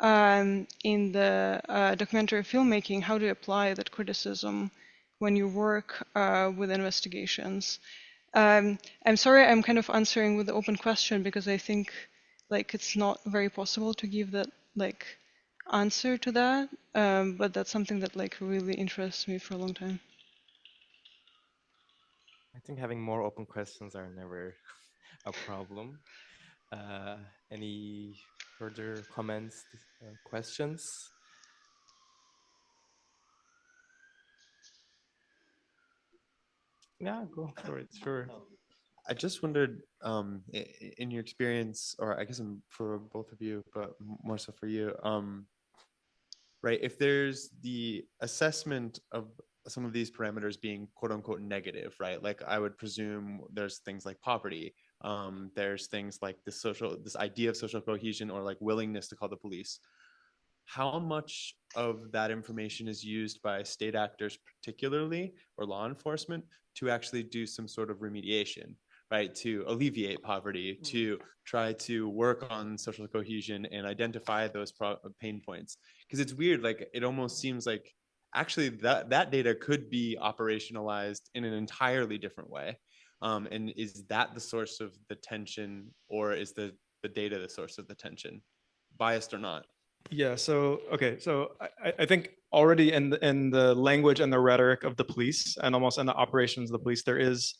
in the documentary filmmaking? How do you apply that criticism when you work with investigations? I'm sorry, I'm kind of answering with the open question because I think like it's not very possible to give that like answer to that, but that's something that like really interests me for a long time. I think having more open questions are never a problem. Any further comments, questions? Yeah, go for it, sure. I just wondered, in your experience, or I guess for both of you, but more so for you, right? If there's the assessment of some of these parameters being quote unquote negative, right? Like I would presume there's things like poverty, there's things like this idea of social cohesion or like willingness to call the police. How much of that information is used by state actors particularly, or law enforcement, to actually do some sort of remediation, right? To alleviate poverty, to try to work on social cohesion and identify those pain points? Because it's weird, like it almost seems like actually that data could be operationalized in an entirely different way. And is that the source of the tension, or is the data the source of the tension, biased or not? Yeah, so okay, so I think already in the language and the rhetoric of the police and almost in the operations of the police, there is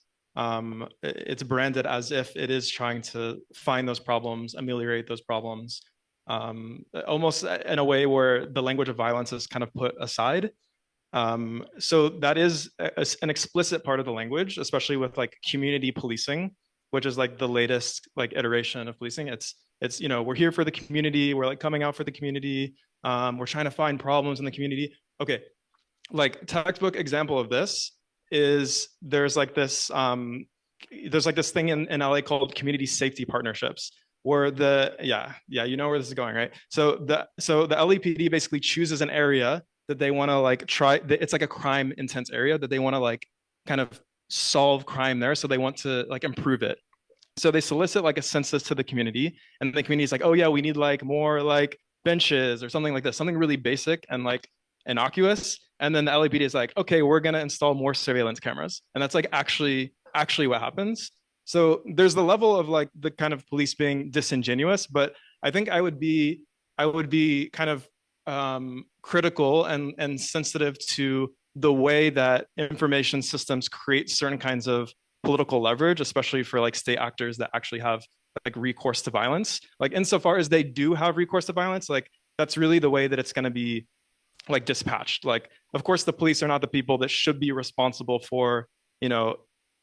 it's branded as if it is trying to find those problems, ameliorate those problems, almost in a way where the language of violence is kind of put aside. So that is an explicit part of the language, especially with like community policing, which is like the latest like iteration of policing. It's you know, we're here for the community, we're like coming out for the community, we're trying to find problems in the community. Okay, like textbook example of this is there's like this thing in LA called community safety partnerships, where you know where this is going, right? So the LAPD basically chooses an area that they want to like try. It's like a crime intense area that they want to like kind of solve crime there, so they want to like improve it. So they solicit like a census to the community, and the community is like, oh yeah, we need like more like benches or something like this, something really basic and like innocuous. And then the LAPD is like, okay, we're gonna install more surveillance cameras, and that's like actually what happens. So there's the level of like the kind of police being disingenuous, but I think I would be kind of critical and sensitive to the way that information systems create certain kinds of political leverage, especially for like state actors that actually have like recourse to violence. Like insofar as they do have recourse to violence, like that's really the way that it's going to be like dispatched. Like, of course, the police are not the people that should be responsible for, you know,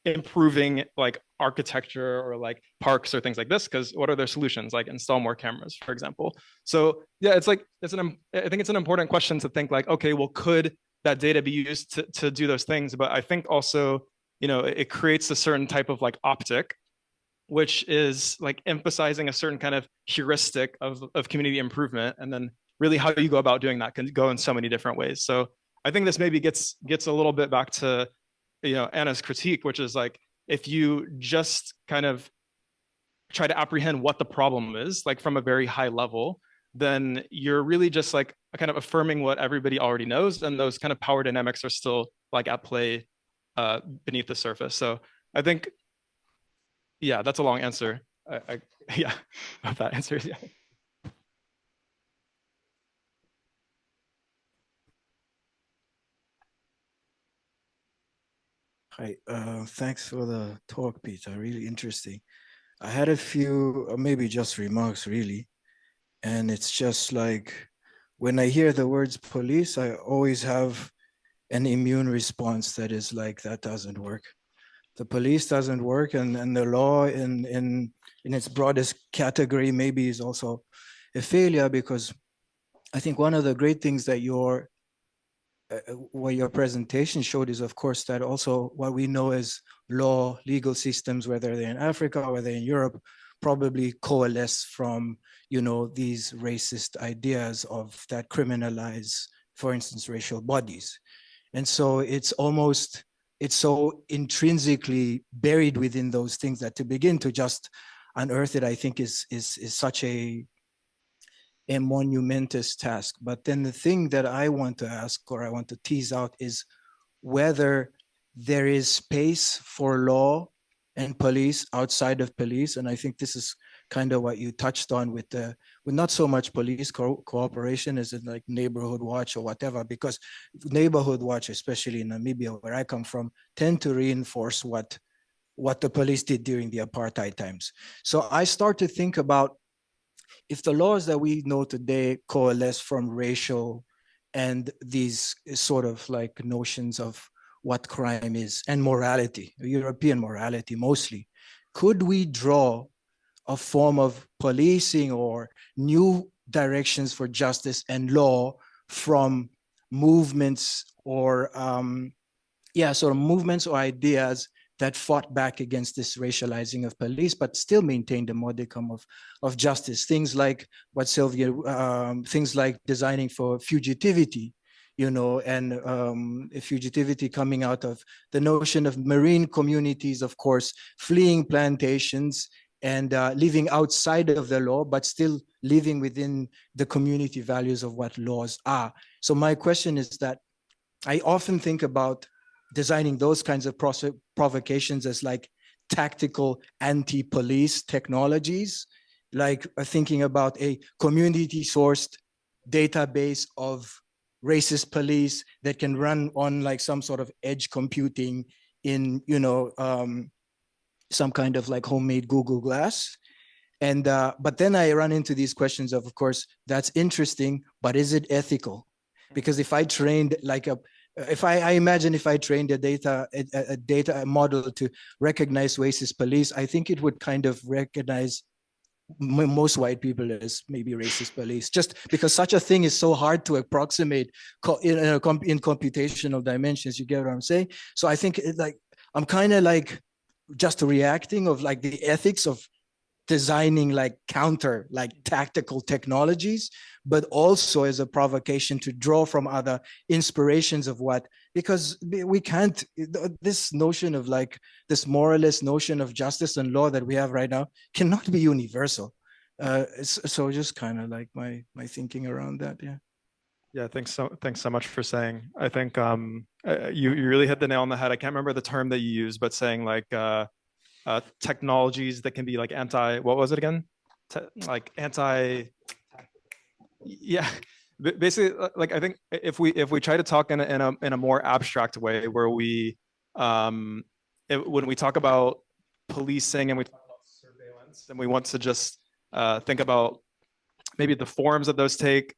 improving like architecture or like parks or things like this, because what are their solutions? Like install more cameras, for example. So yeah, I think it's an important question to think like, okay, well, could that data be used to do those things? But I think also, it creates a certain type of like optic, which is like emphasizing a certain kind of heuristic of community improvement. And then really how you go about doing that can go in so many different ways. So I think this maybe gets a little bit back to, Anna's critique, which is like, if you just kind of try to apprehend what the problem is, like from a very high level, then you're really just like kind of affirming what everybody already knows. And those kind of power dynamics are still like at play beneath the surface. So I think, yeah, that's a long answer. Yeah, hope that answers, yeah. Hi, thanks for the talk, Peter. Really interesting. I had a few, maybe just remarks, really. And it's just like, when I hear the words police, I always have an immune response that is like, that doesn't work. The police doesn't work, and the law in its broadest category maybe is also a failure, because I think one of the great things that what your presentation showed is, of course, that also what we know as legal systems, whether they're in Africa or whether in Europe, probably coalesce from, these racist ideas that criminalize, for instance, racial bodies. And so it's so intrinsically buried within those things that to begin to just unearth it, I think is such a monumentous task. But then the thing that I want to ask, or I want to tease out, is whether there is space for law and police outside of police. And I think this is kind of what you touched on with not so much police cooperation as in like neighborhood watch or whatever, because neighborhood watch, especially in Namibia, where I come from, tend to reinforce what the police did during the apartheid times. So I start to think about, if the laws that we know today coalesce from racial and these sort of like notions of what crime is and morality, European morality mostly, could we draw a form of policing or new directions for justice and law from movements or sort of movements or ideas that fought back against this racializing of police, but still maintained a modicum of justice? Things like what Sylvia, things like designing for fugitivity, and fugitivity coming out of the notion of marine communities, of course, fleeing plantations and living outside of the law, but still living within the community values of what laws are. So my question is that I often think about designing those kinds of provocations as like tactical anti-police technologies, like thinking about a community-sourced database of racist police that can run on like some sort of edge computing in, some kind of like homemade Google Glass. And but then I run into these questions of course, that's interesting, but is it ethical? Because if I trained like I imagine if I trained a data model to recognize racist police, I think it would kind of recognize most white people as maybe racist police, just because such a thing is so hard to approximate in computational dimensions. You get what I'm saying? So I think I'm kind of like just reacting of like the ethics of designing like counter, like tactical technologies, but also as a provocation to draw from other inspirations of because we can't, this notion of like this moralist notion of justice and law that we have right now cannot be universal. So just kind of like my thinking around that, yeah. Yeah, thanks so much for saying. I think you really hit the nail on the head. I can't remember the term that you used, but saying like technologies that can be like what was it again? Yeah, basically, like I think if we try to talk in a more abstract way, where when we talk about policing and we talk about surveillance, and we want to just think about maybe the forms that those take,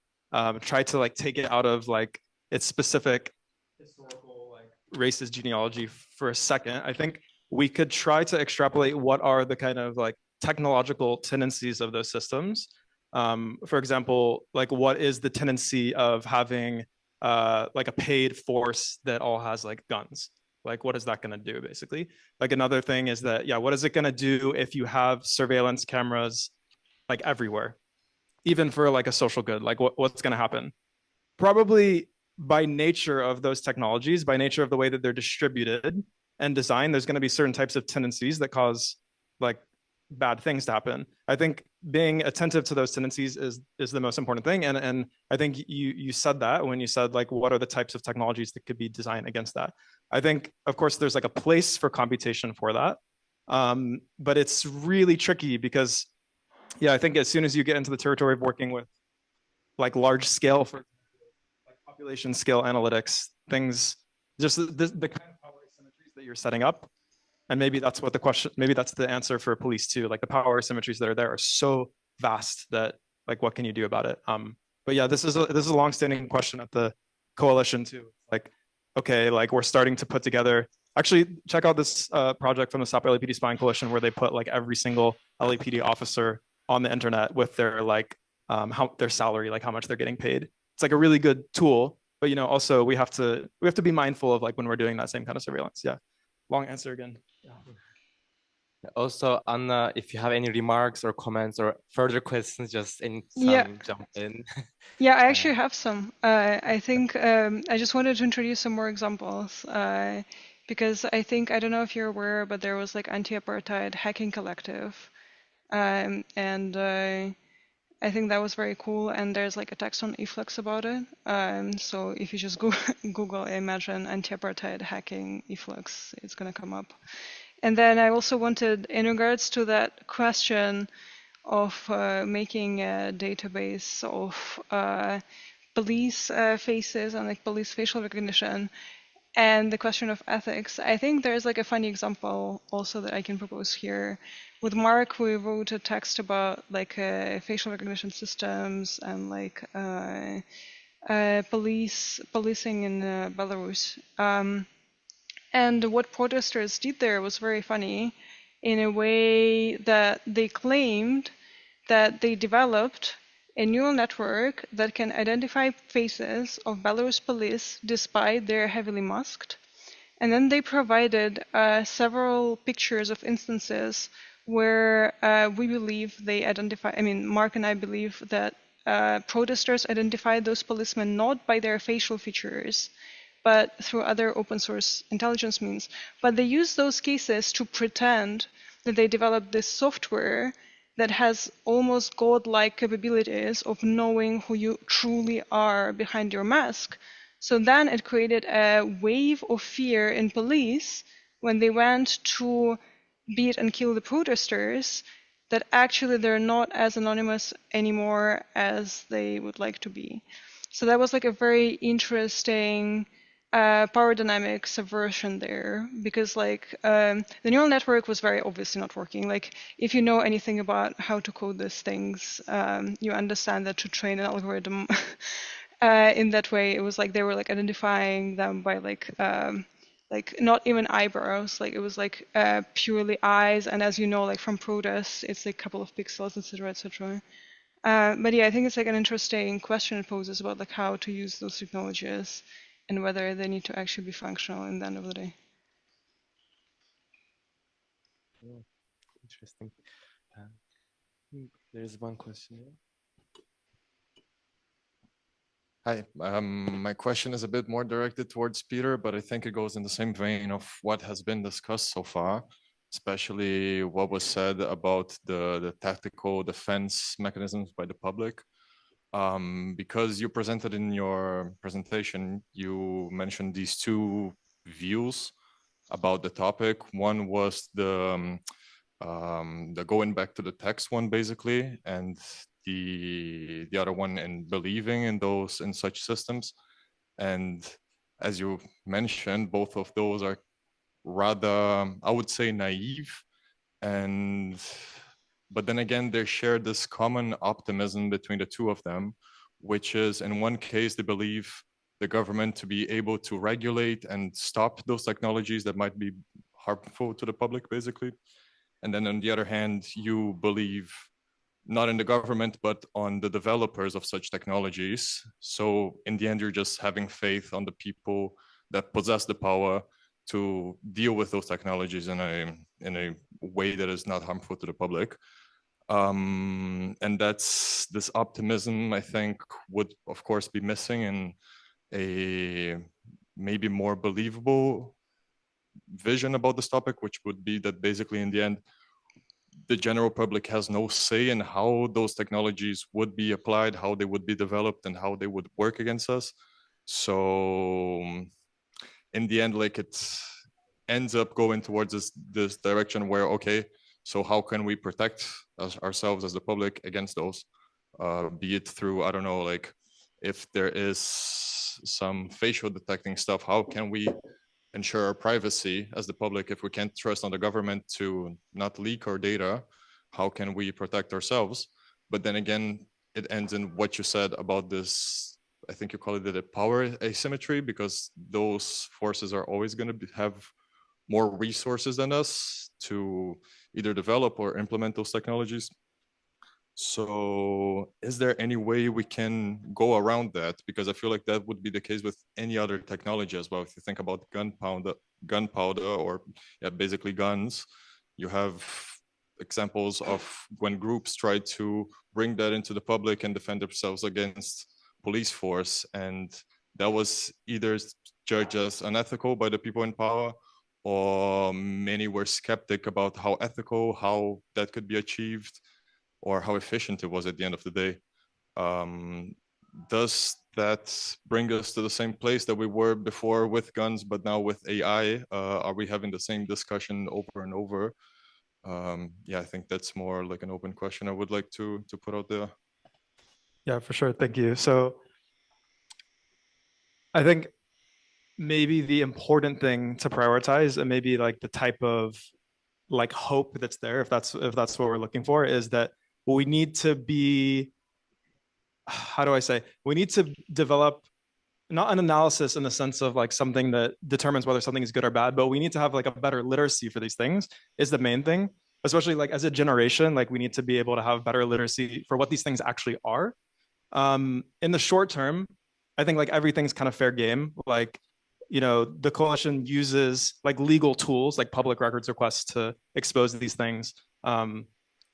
try to like take it out of like its specific historical like racist genealogy for a second. I think we could try to extrapolate what are the kind of like technological tendencies of those systems. For example, like what is the tendency of having like a paid force that all has like guns? Like, what is that going to do, basically? Like, another thing is that, yeah, what is it going to do if you have surveillance cameras like everywhere, even for like a social good? Like, what's going to happen? Probably by nature of those technologies, by nature of the way that they're distributed and designed, there's going to be certain types of tendencies that cause like bad things to happen. I think being attentive to those tendencies is the most important thing. And I think you said that when you said like, what are the types of technologies that could be designed against that? I think, of course, there's like a place for computation for that. But it's really tricky because, yeah, I think as soon as you get into the territory of working with like large scale, for like population scale analytics, things, just the kind of power asymmetries that you're setting up. And maybe that's what the question, maybe that's the answer for police too. Like the power asymmetries that are there are so vast that like, what can you do about it? But yeah, this is a longstanding question at the coalition too. Like, okay, like we're starting to put together, actually check out this project from the Stop LAPD Spying Coalition where they put like every single LAPD officer on the internet with their like, their salary, like how much they're getting paid. It's like a really good tool, but you know, also we have to be mindful of like when we're doing that same kind of surveillance. Yeah. Long answer again. Yeah. Also, Anna, if you have any remarks or comments or further questions, just anytime jump in. Yeah, I actually have some. I think I just wanted to introduce some more examples because I think, I don't know if you're aware, but there was like anti-apartheid hacking collective. And I think that was very cool. And there's like a text on eFlux about it. So if you just Google imagine anti-apartheid hacking eFlux, it's going to come up. And then I also wanted, in regards to that question of making a database of police faces and like police facial recognition, and the question of ethics, I think there's like a funny example also that I can propose here. With Mark, we wrote a text about like facial recognition systems and like policing in Belarus. And what protesters did there was very funny in a way that they claimed that they developed a neural network that can identify faces of Belarus police despite they're heavily masked. And then they provided several pictures of instances where we believe they identify, I mean, Mark and I believe that protesters identified those policemen not by their facial features, but through other open source intelligence means. But they use those cases to pretend that they developed this software that has almost godlike capabilities of knowing who you truly are behind your mask. So then it created a wave of fear in police when they went to beat and kill the protesters, that actually they're not as anonymous anymore as they would like to be. So that was like a very interesting power dynamic subversion there, because like the neural network was very obviously not working. Like if you know anything about how to code these things, you understand that to train an algorithm in that way, it was like they were like identifying them by like not even eyebrows, like it was like purely eyes, and as you know, like from protests, it's like a couple of pixels, etc., etc. But yeah, I think it's like an interesting question it poses about like how to use those technologies and whether they need to actually be functional in the end of the day. Yeah, interesting. There's one question here. Hi, my question is a bit more directed towards Peter, but I think it goes in the same vein of what has been discussed so far, especially what was said about the tactical defense mechanisms by the public. Because you presented in your presentation, you mentioned these two views about the topic. One was the going back to the text one, basically, and the other one in believing in such systems. And as you mentioned, both of those are rather, I would say, naive, but then again, they share this common optimism between the two of them, which is, in one case, they believe the government to be able to regulate and stop those technologies that might be harmful to the public, basically. And then on the other hand, you believe not in the government, but on the developers of such technologies. So in the end, you're just having faith on the people that possess the power to deal with those technologies in a way that is not harmful to the public. And that's this optimism, I think, would of course be missing in a maybe more believable vision about this topic, which would be that basically in the end, the general public has no say in how those technologies would be applied, how they would be developed, and how they would work against us. So in the end, like it ends up going towards this direction where, okay, so how can we protect ourselves as the public against those? Be it through, I don't know, like if there is some facial detecting stuff, how can we ensure our privacy as the public if we can't trust on the government to not leak our data? How can we protect ourselves? But then again, it ends in what you said about this, I think you call it a power asymmetry, because those forces are always going to have more resources than us to either develop or implement those technologies. So is there any way we can go around that? Because I feel like that would be the case with any other technology as well. If you think about gunpowder or basically guns, you have examples of when groups try to bring that into the public and defend themselves against police force. And that was either judged as unethical by the people in power, or many were skeptic about how ethical, how that could be achieved, or how efficient it was at the end of the day. Does that bring us to the same place that we were before with guns, but now with AI? Are we having the same discussion over and over? Yeah, I think that's more like an open question I would like to put out there. Yeah, for sure. Thank you. So I think maybe the important thing to prioritize, and maybe like the type of like hope that's there, if that's what we're looking for, is that we need to be, how do I say, we need to develop not an analysis in the sense of like something that determines whether something is good or bad, but we need to have like a better literacy for these things is the main thing, especially like as a generation. Like we need to be able to have better literacy for what these things actually are. In the short term, I think like everything's kind of fair game. Like, you know, the coalition uses like legal tools like public records requests to expose these things.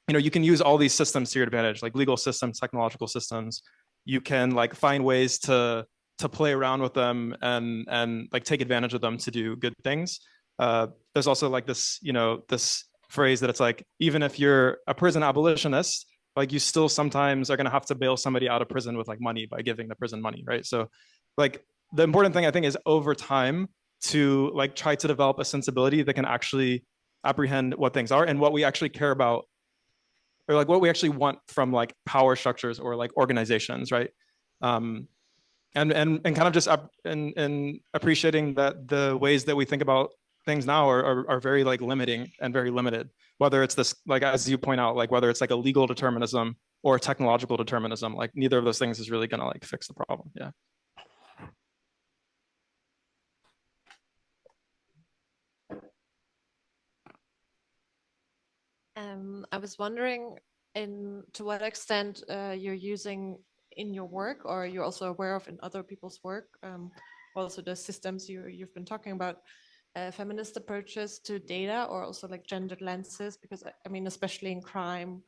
You know, you can use all these systems to your advantage, like legal systems, technological systems. You can like find ways to play around with them and like take advantage of them to do good things. There's also like this, you know, this phrase that it's like, even if you're a prison abolitionist, like you still sometimes are going to have to bail somebody out of prison with like money by giving the prison money, right? So like the important thing I think is over time to like try to develop a sensibility that can actually apprehend what things are and what we actually care about, or like what we actually want from like power structures or like organizations, right? And kind of just and appreciating that the ways that we think about things now are very like limiting and very limited. Whether it's this, like as you point out, like whether it's like a legal determinism or technological determinism, like neither of those things is really gonna like fix the problem. Yeah. I was wondering to what extent you're using in your work, or you're also aware of in other people's work, also the systems you've been talking about, feminist approaches to data, or also like gendered lenses, because I mean, especially in crime,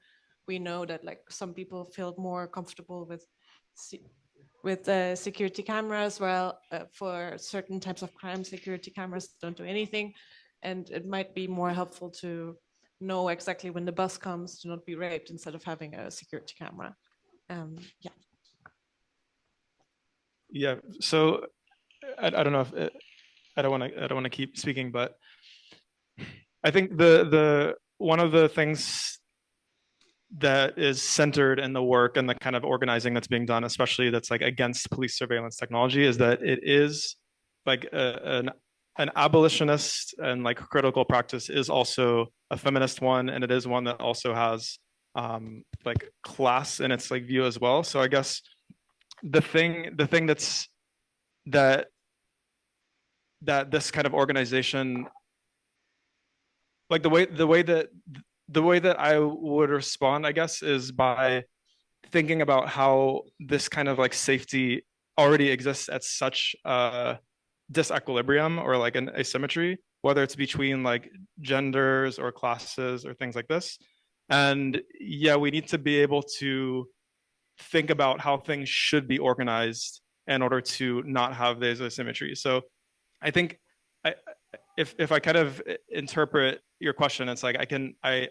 we know that like some people feel more comfortable with security cameras, while for certain types of crime, security cameras don't do anything, and it might be more helpful to know exactly when the bus comes to not be raped instead of having a security camera. Yeah. Yeah. So I don't know if I don't want to keep speaking, but I think the one of the things that is centered in the work and the kind of organizing that's being done, especially that's like against police surveillance technology, is that it is like an abolitionist and like critical practice is also a feminist one, and it is one that also has like class in its like view as well. So I guess the thing that's that this kind of organization like the way that I would respond, I guess, is by thinking about how this kind of like safety already exists at such a disequilibrium or like an asymmetry, whether it's between like genders or classes or things like this. And yeah, we need to be able to think about how things should be organized in order to not have those asymmetries. So I think if I kind of interpret your question, it's like I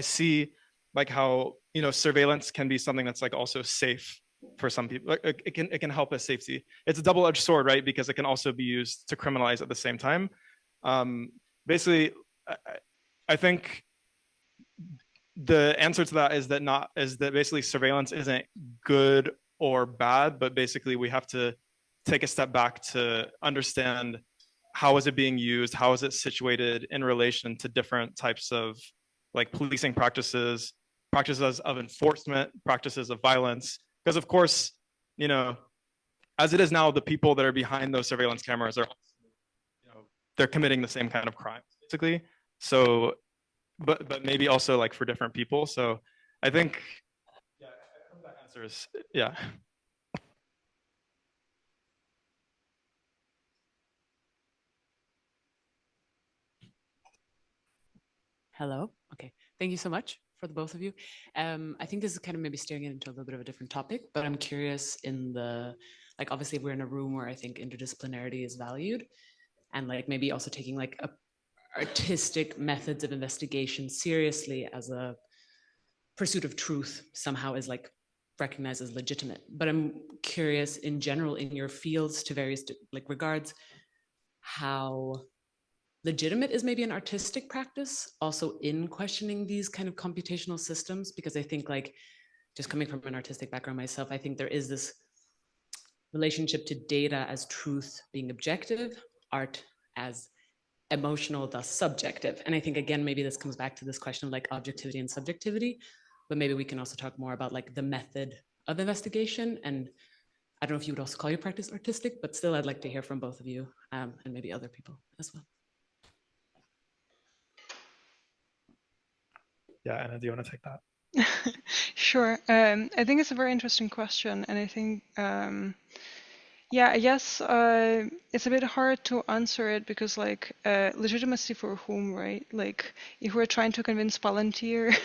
see like how, you know, surveillance can be something that's like also safe for some people. Like it can help as safety. It's a double-edged sword, right? Because it can also be used to criminalize at the same time. Basically, I think the answer to that is that basically surveillance isn't good or bad, but basically we have to take a step back to understand how is it being used, how is it situated in relation to different types of like policing practices, practices of enforcement, practices of violence. Because of course, you know, as it is now, the people that are behind those surveillance cameras are, you know, they're committing the same kind of crimes, basically. So, but maybe also like for different people. So I think, yeah, I hope that answers, yeah. Hello. Okay. Thank you so much for the both of you. I think this is kind of maybe steering into a little bit of a different topic, but I'm curious in the, like, obviously we're in a room where I think interdisciplinarity is valued, and like maybe also taking like artistic methods of investigation seriously as a pursuit of truth somehow is like recognized as legitimate. But I'm curious in general in your fields to various like regards, how legitimate is maybe an artistic practice also in questioning these kind of computational systems, because I think like just coming from an artistic background myself, I think there is this relationship to data as truth being objective, art as emotional, thus subjective. And I think again, maybe this comes back to this question of like objectivity and subjectivity, but maybe we can also talk more about like the method of investigation. And I don't know if you would also call your practice artistic, but still I'd like to hear from both of you and maybe other people as well. Yeah, Anna, do you want to take that? Sure. I think it's a very interesting question, and I think, yeah, I guess it's a bit hard to answer it because, like, legitimacy for whom, right? Like, if we're trying to convince Palantir,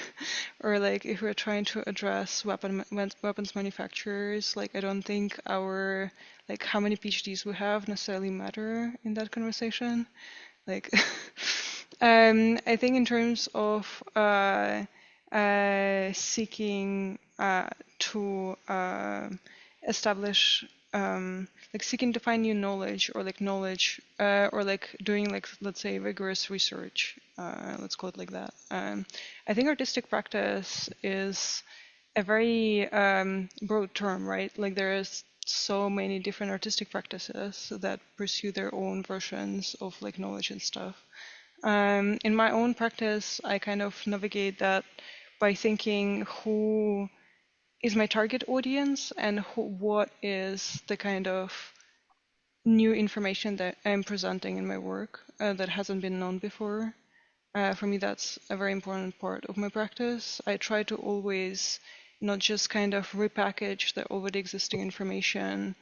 or like if we're trying to address weapons manufacturers, like, I don't think our like how many PhDs we have necessarily matter in that conversation. Like, I think in terms of seeking to establish, like seeking to find new knowledge, or like knowledge, or like doing like, let's say, rigorous research, let's call it like that. I think artistic practice is a very broad term, right? Like there is so many different artistic practices that pursue their own versions of like knowledge and stuff. In my own practice, I kind of navigate that by thinking who is my target audience and what is the kind of new information that I'm presenting in my work that hasn't been known before. For me, that's a very important part of my practice. I try to always not just kind of repackage the already existing information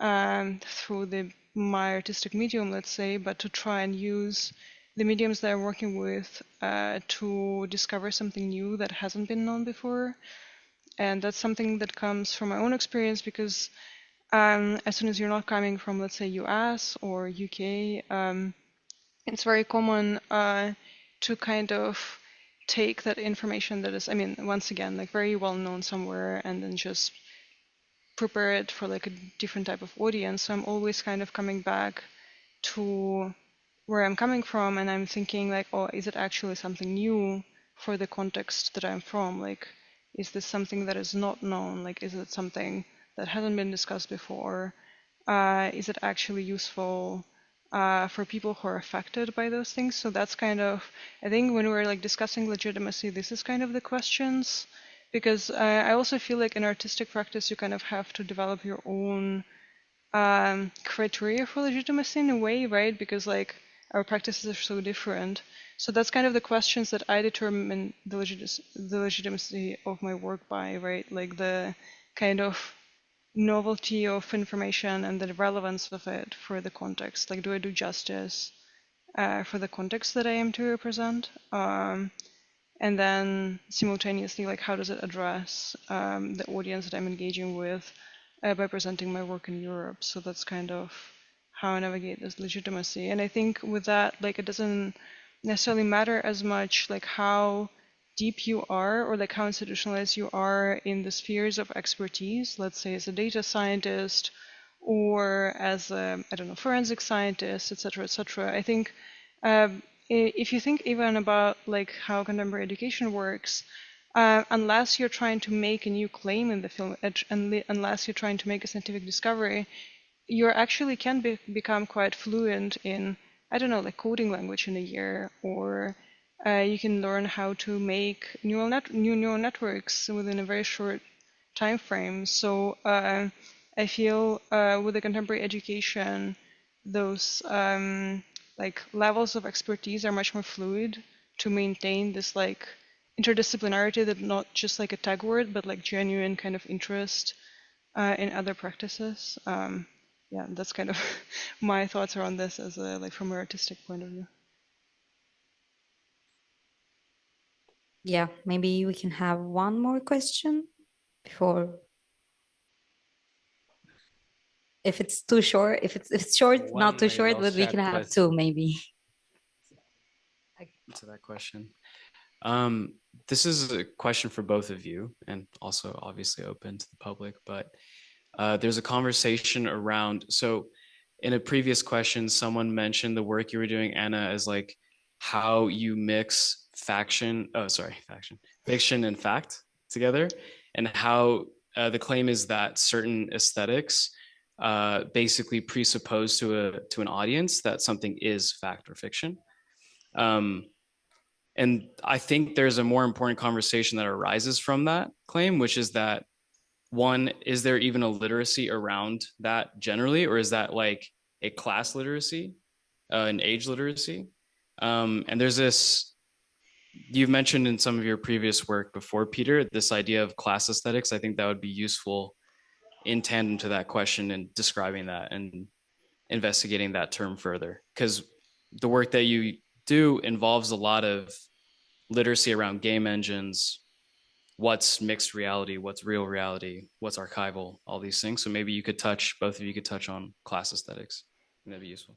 through my artistic medium, let's say, but to try and use the mediums that I'm working with to discover something new that hasn't been known before. And that's something that comes from my own experience, because as soon as you're not coming from, let's say, US or UK, it's very common to kind of take that information that is, I mean, once again, like very well known somewhere, and then just prepare it for like a different type of audience. So I'm always kind of coming back to where I'm coming from, and I'm thinking like, oh, is it actually something new for the context that I'm from? Like, is this something that is not known? Like, is it something that hasn't been discussed before? Is it actually useful for people who are affected by those things? So that's kind of, I think when we're like discussing legitimacy, this is kind of the questions, because I also feel like in artistic practice, you kind of have to develop your own criteria for legitimacy in a way, right? Because like our practices are so different. So that's kind of the questions that I determine the legitimacy of my work by, right? Like the kind of novelty of information and the relevance of it for the context. Like, do I do justice for the context that I aim to represent? And then simultaneously, like, how does it address the audience that I'm engaging with by presenting my work in Europe? So that's kind of how I navigate this legitimacy. And I think with that, like, it doesn't necessarily matter as much like how deep you are or like how institutionalized you are in the spheres of expertise, let's say as a data scientist or as a, I don't know, forensic scientist, et cetera, I think if you think even about like how contemporary education works, unless you're trying to make a new claim in the field, unless you're trying to make a scientific discovery, you actually can become quite fluent in, I don't know, like coding language in a year, or you can learn how to make new neural networks within a very short time frame. So I feel with the contemporary education, those like levels of expertise are much more fluid to maintain this like interdisciplinarity, that not just like a tag word, but like genuine kind of interest in other practices. Yeah, that's kind of my thoughts around this as a like from an artistic point of view. Yeah, maybe we can have one more question before. If it's too short, if it's short, not too short, but we can have two maybe. To that question. This is a question for both of you, and also obviously open to the public, but there's a conversation around, so in a previous question, someone mentioned the work you were doing, Anna, as like how you mix fiction and fact together, and how the claim is that certain aesthetics basically presuppose to an audience that something is fact or fiction. And I think there's a more important conversation that arises from that claim, which is that, one, is there even a literacy around that generally, or is that like a class literacy, an age literacy? And there's this, you've mentioned in some of your previous work before, Peter, this idea of class aesthetics. I think that would be useful in tandem to that question and describing that and investigating that term further, because the work that you do involves a lot of literacy around game engines, what's mixed reality, what's real reality, what's archival, all these things. So maybe you could touch, both of you could touch on class aesthetics. That'd be useful.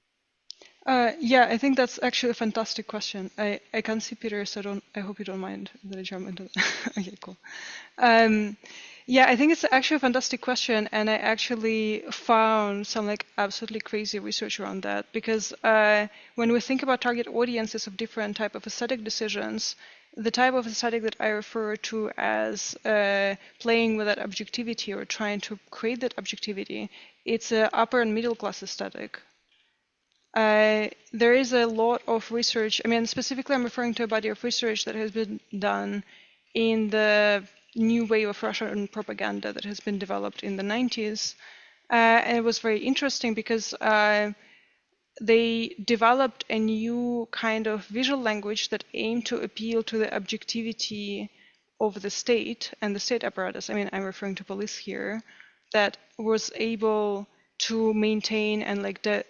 Yeah, I think that's actually a fantastic question. I can't see Peter, so I hope you don't mind that I jump into that. Okay, cool. Yeah, I think it's actually a fantastic question, and I actually found some like absolutely crazy research around that, because when we think about target audiences of different type of aesthetic decisions, the type of aesthetic that I refer to as playing with that objectivity or trying to create that objectivity, it's an upper and middle class aesthetic. There is a lot of research. I mean, specifically, I'm referring to a body of research that has been done in the new wave of Russian propaganda that has been developed in the 90s. And it was very interesting because they developed a new kind of visual language that aimed to appeal to the objectivity of the state and the state apparatus. I mean, I'm referring to police here, that was able to maintain and like to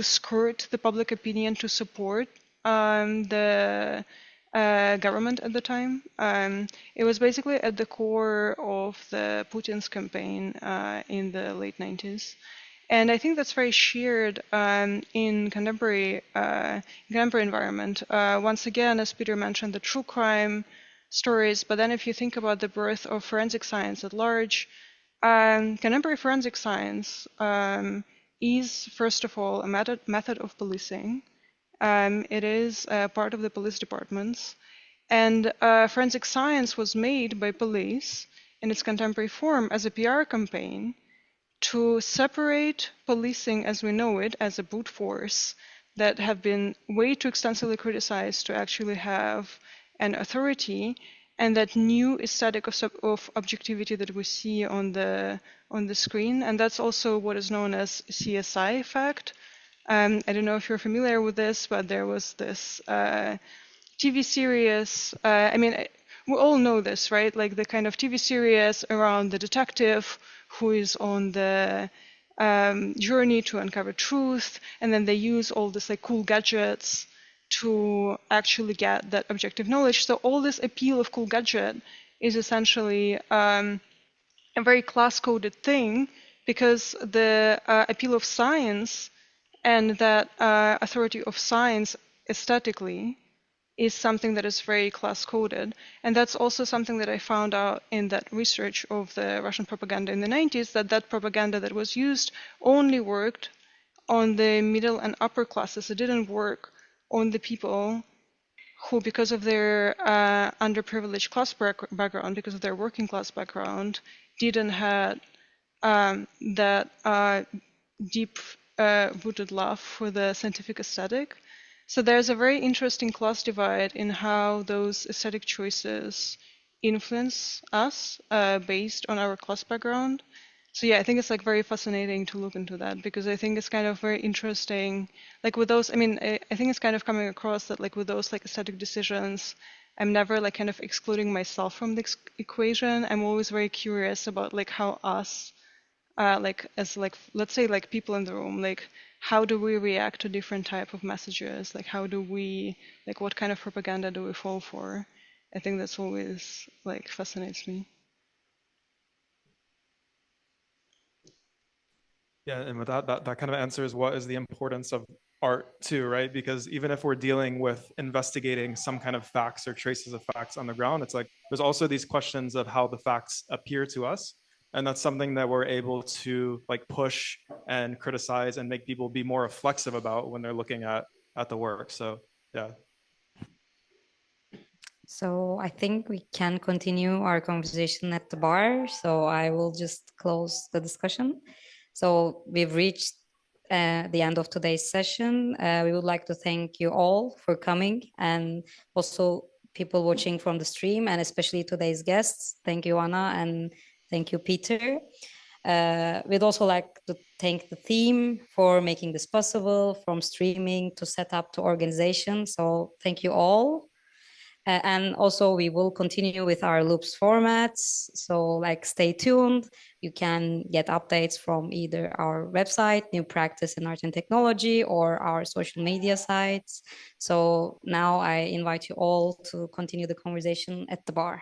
skirt the public opinion to support the government at the time. It was basically at the core of the Putin's campaign in the late 90s. And I think that's very shared in contemporary environment. Once again, as Peter mentioned, the true crime stories, but then if you think about the birth of forensic science at large, contemporary forensic science is, first of all, a method of policing. It is part of the police departments. And forensic science was made by police in its contemporary form as a PR campaign to separate policing as we know it as a brute force that have been way too extensively criticized to actually have an authority, and that new aesthetic of objectivity that we see on the screen. And that's also what is known as CSI effect. I don't know if you're familiar with this, but there was this TV series. I mean, we all know this, right? Like the kind of TV series around the detective who is on the journey to uncover truth, and then they use all this like cool gadgets to actually get that objective knowledge. So all this appeal of cool gadget is essentially a very class-coded thing, because the appeal of science and that authority of science aesthetically is something that is very class-coded. And that's also something that I found out in that research of the Russian propaganda in the 90s, that that propaganda that was used only worked on the middle and upper classes. It didn't work on the people who, because of their underprivileged class background, because of their working class background, didn't have that deep rooted love for the scientific aesthetic. So there's a very interesting class divide in how those aesthetic choices influence us based on our class background. So yeah, I think it's like very fascinating to look into that, because I think it's kind of very interesting. Like with those, I mean, I think it's kind of coming across that like with those like aesthetic decisions, I'm never like kind of excluding myself from the equation. I'm always very curious about like how us, like as like let's say like people in the room, like how do we react to different type of messages? Like how do we, like what kind of propaganda do we fall for? I think that's always like fascinates me. Yeah, and with that kind of answers what is the importance of art too, right? Because even if we're dealing with investigating some kind of facts or traces of facts on the ground, it's like there's also these questions of how the facts appear to us. And that's something that we're able to like push and criticize and make people be more reflexive about when they're looking at the work. So yeah. So I think we can continue our conversation at the bar. So I will just close the discussion. So we've reached the end of today's session. We would like to thank you all for coming, and also people watching from the stream, and especially today's guests. Thank you, Anna, and thank you, Peter. We'd also like to thank the team for making this possible, from streaming to setup to organization. So thank you all. And also we will continue with our loops formats. So like stay tuned. You can get updates from either our website, New Practice in Art and Technology, or our social media sites. So now I invite you all to continue the conversation at the bar.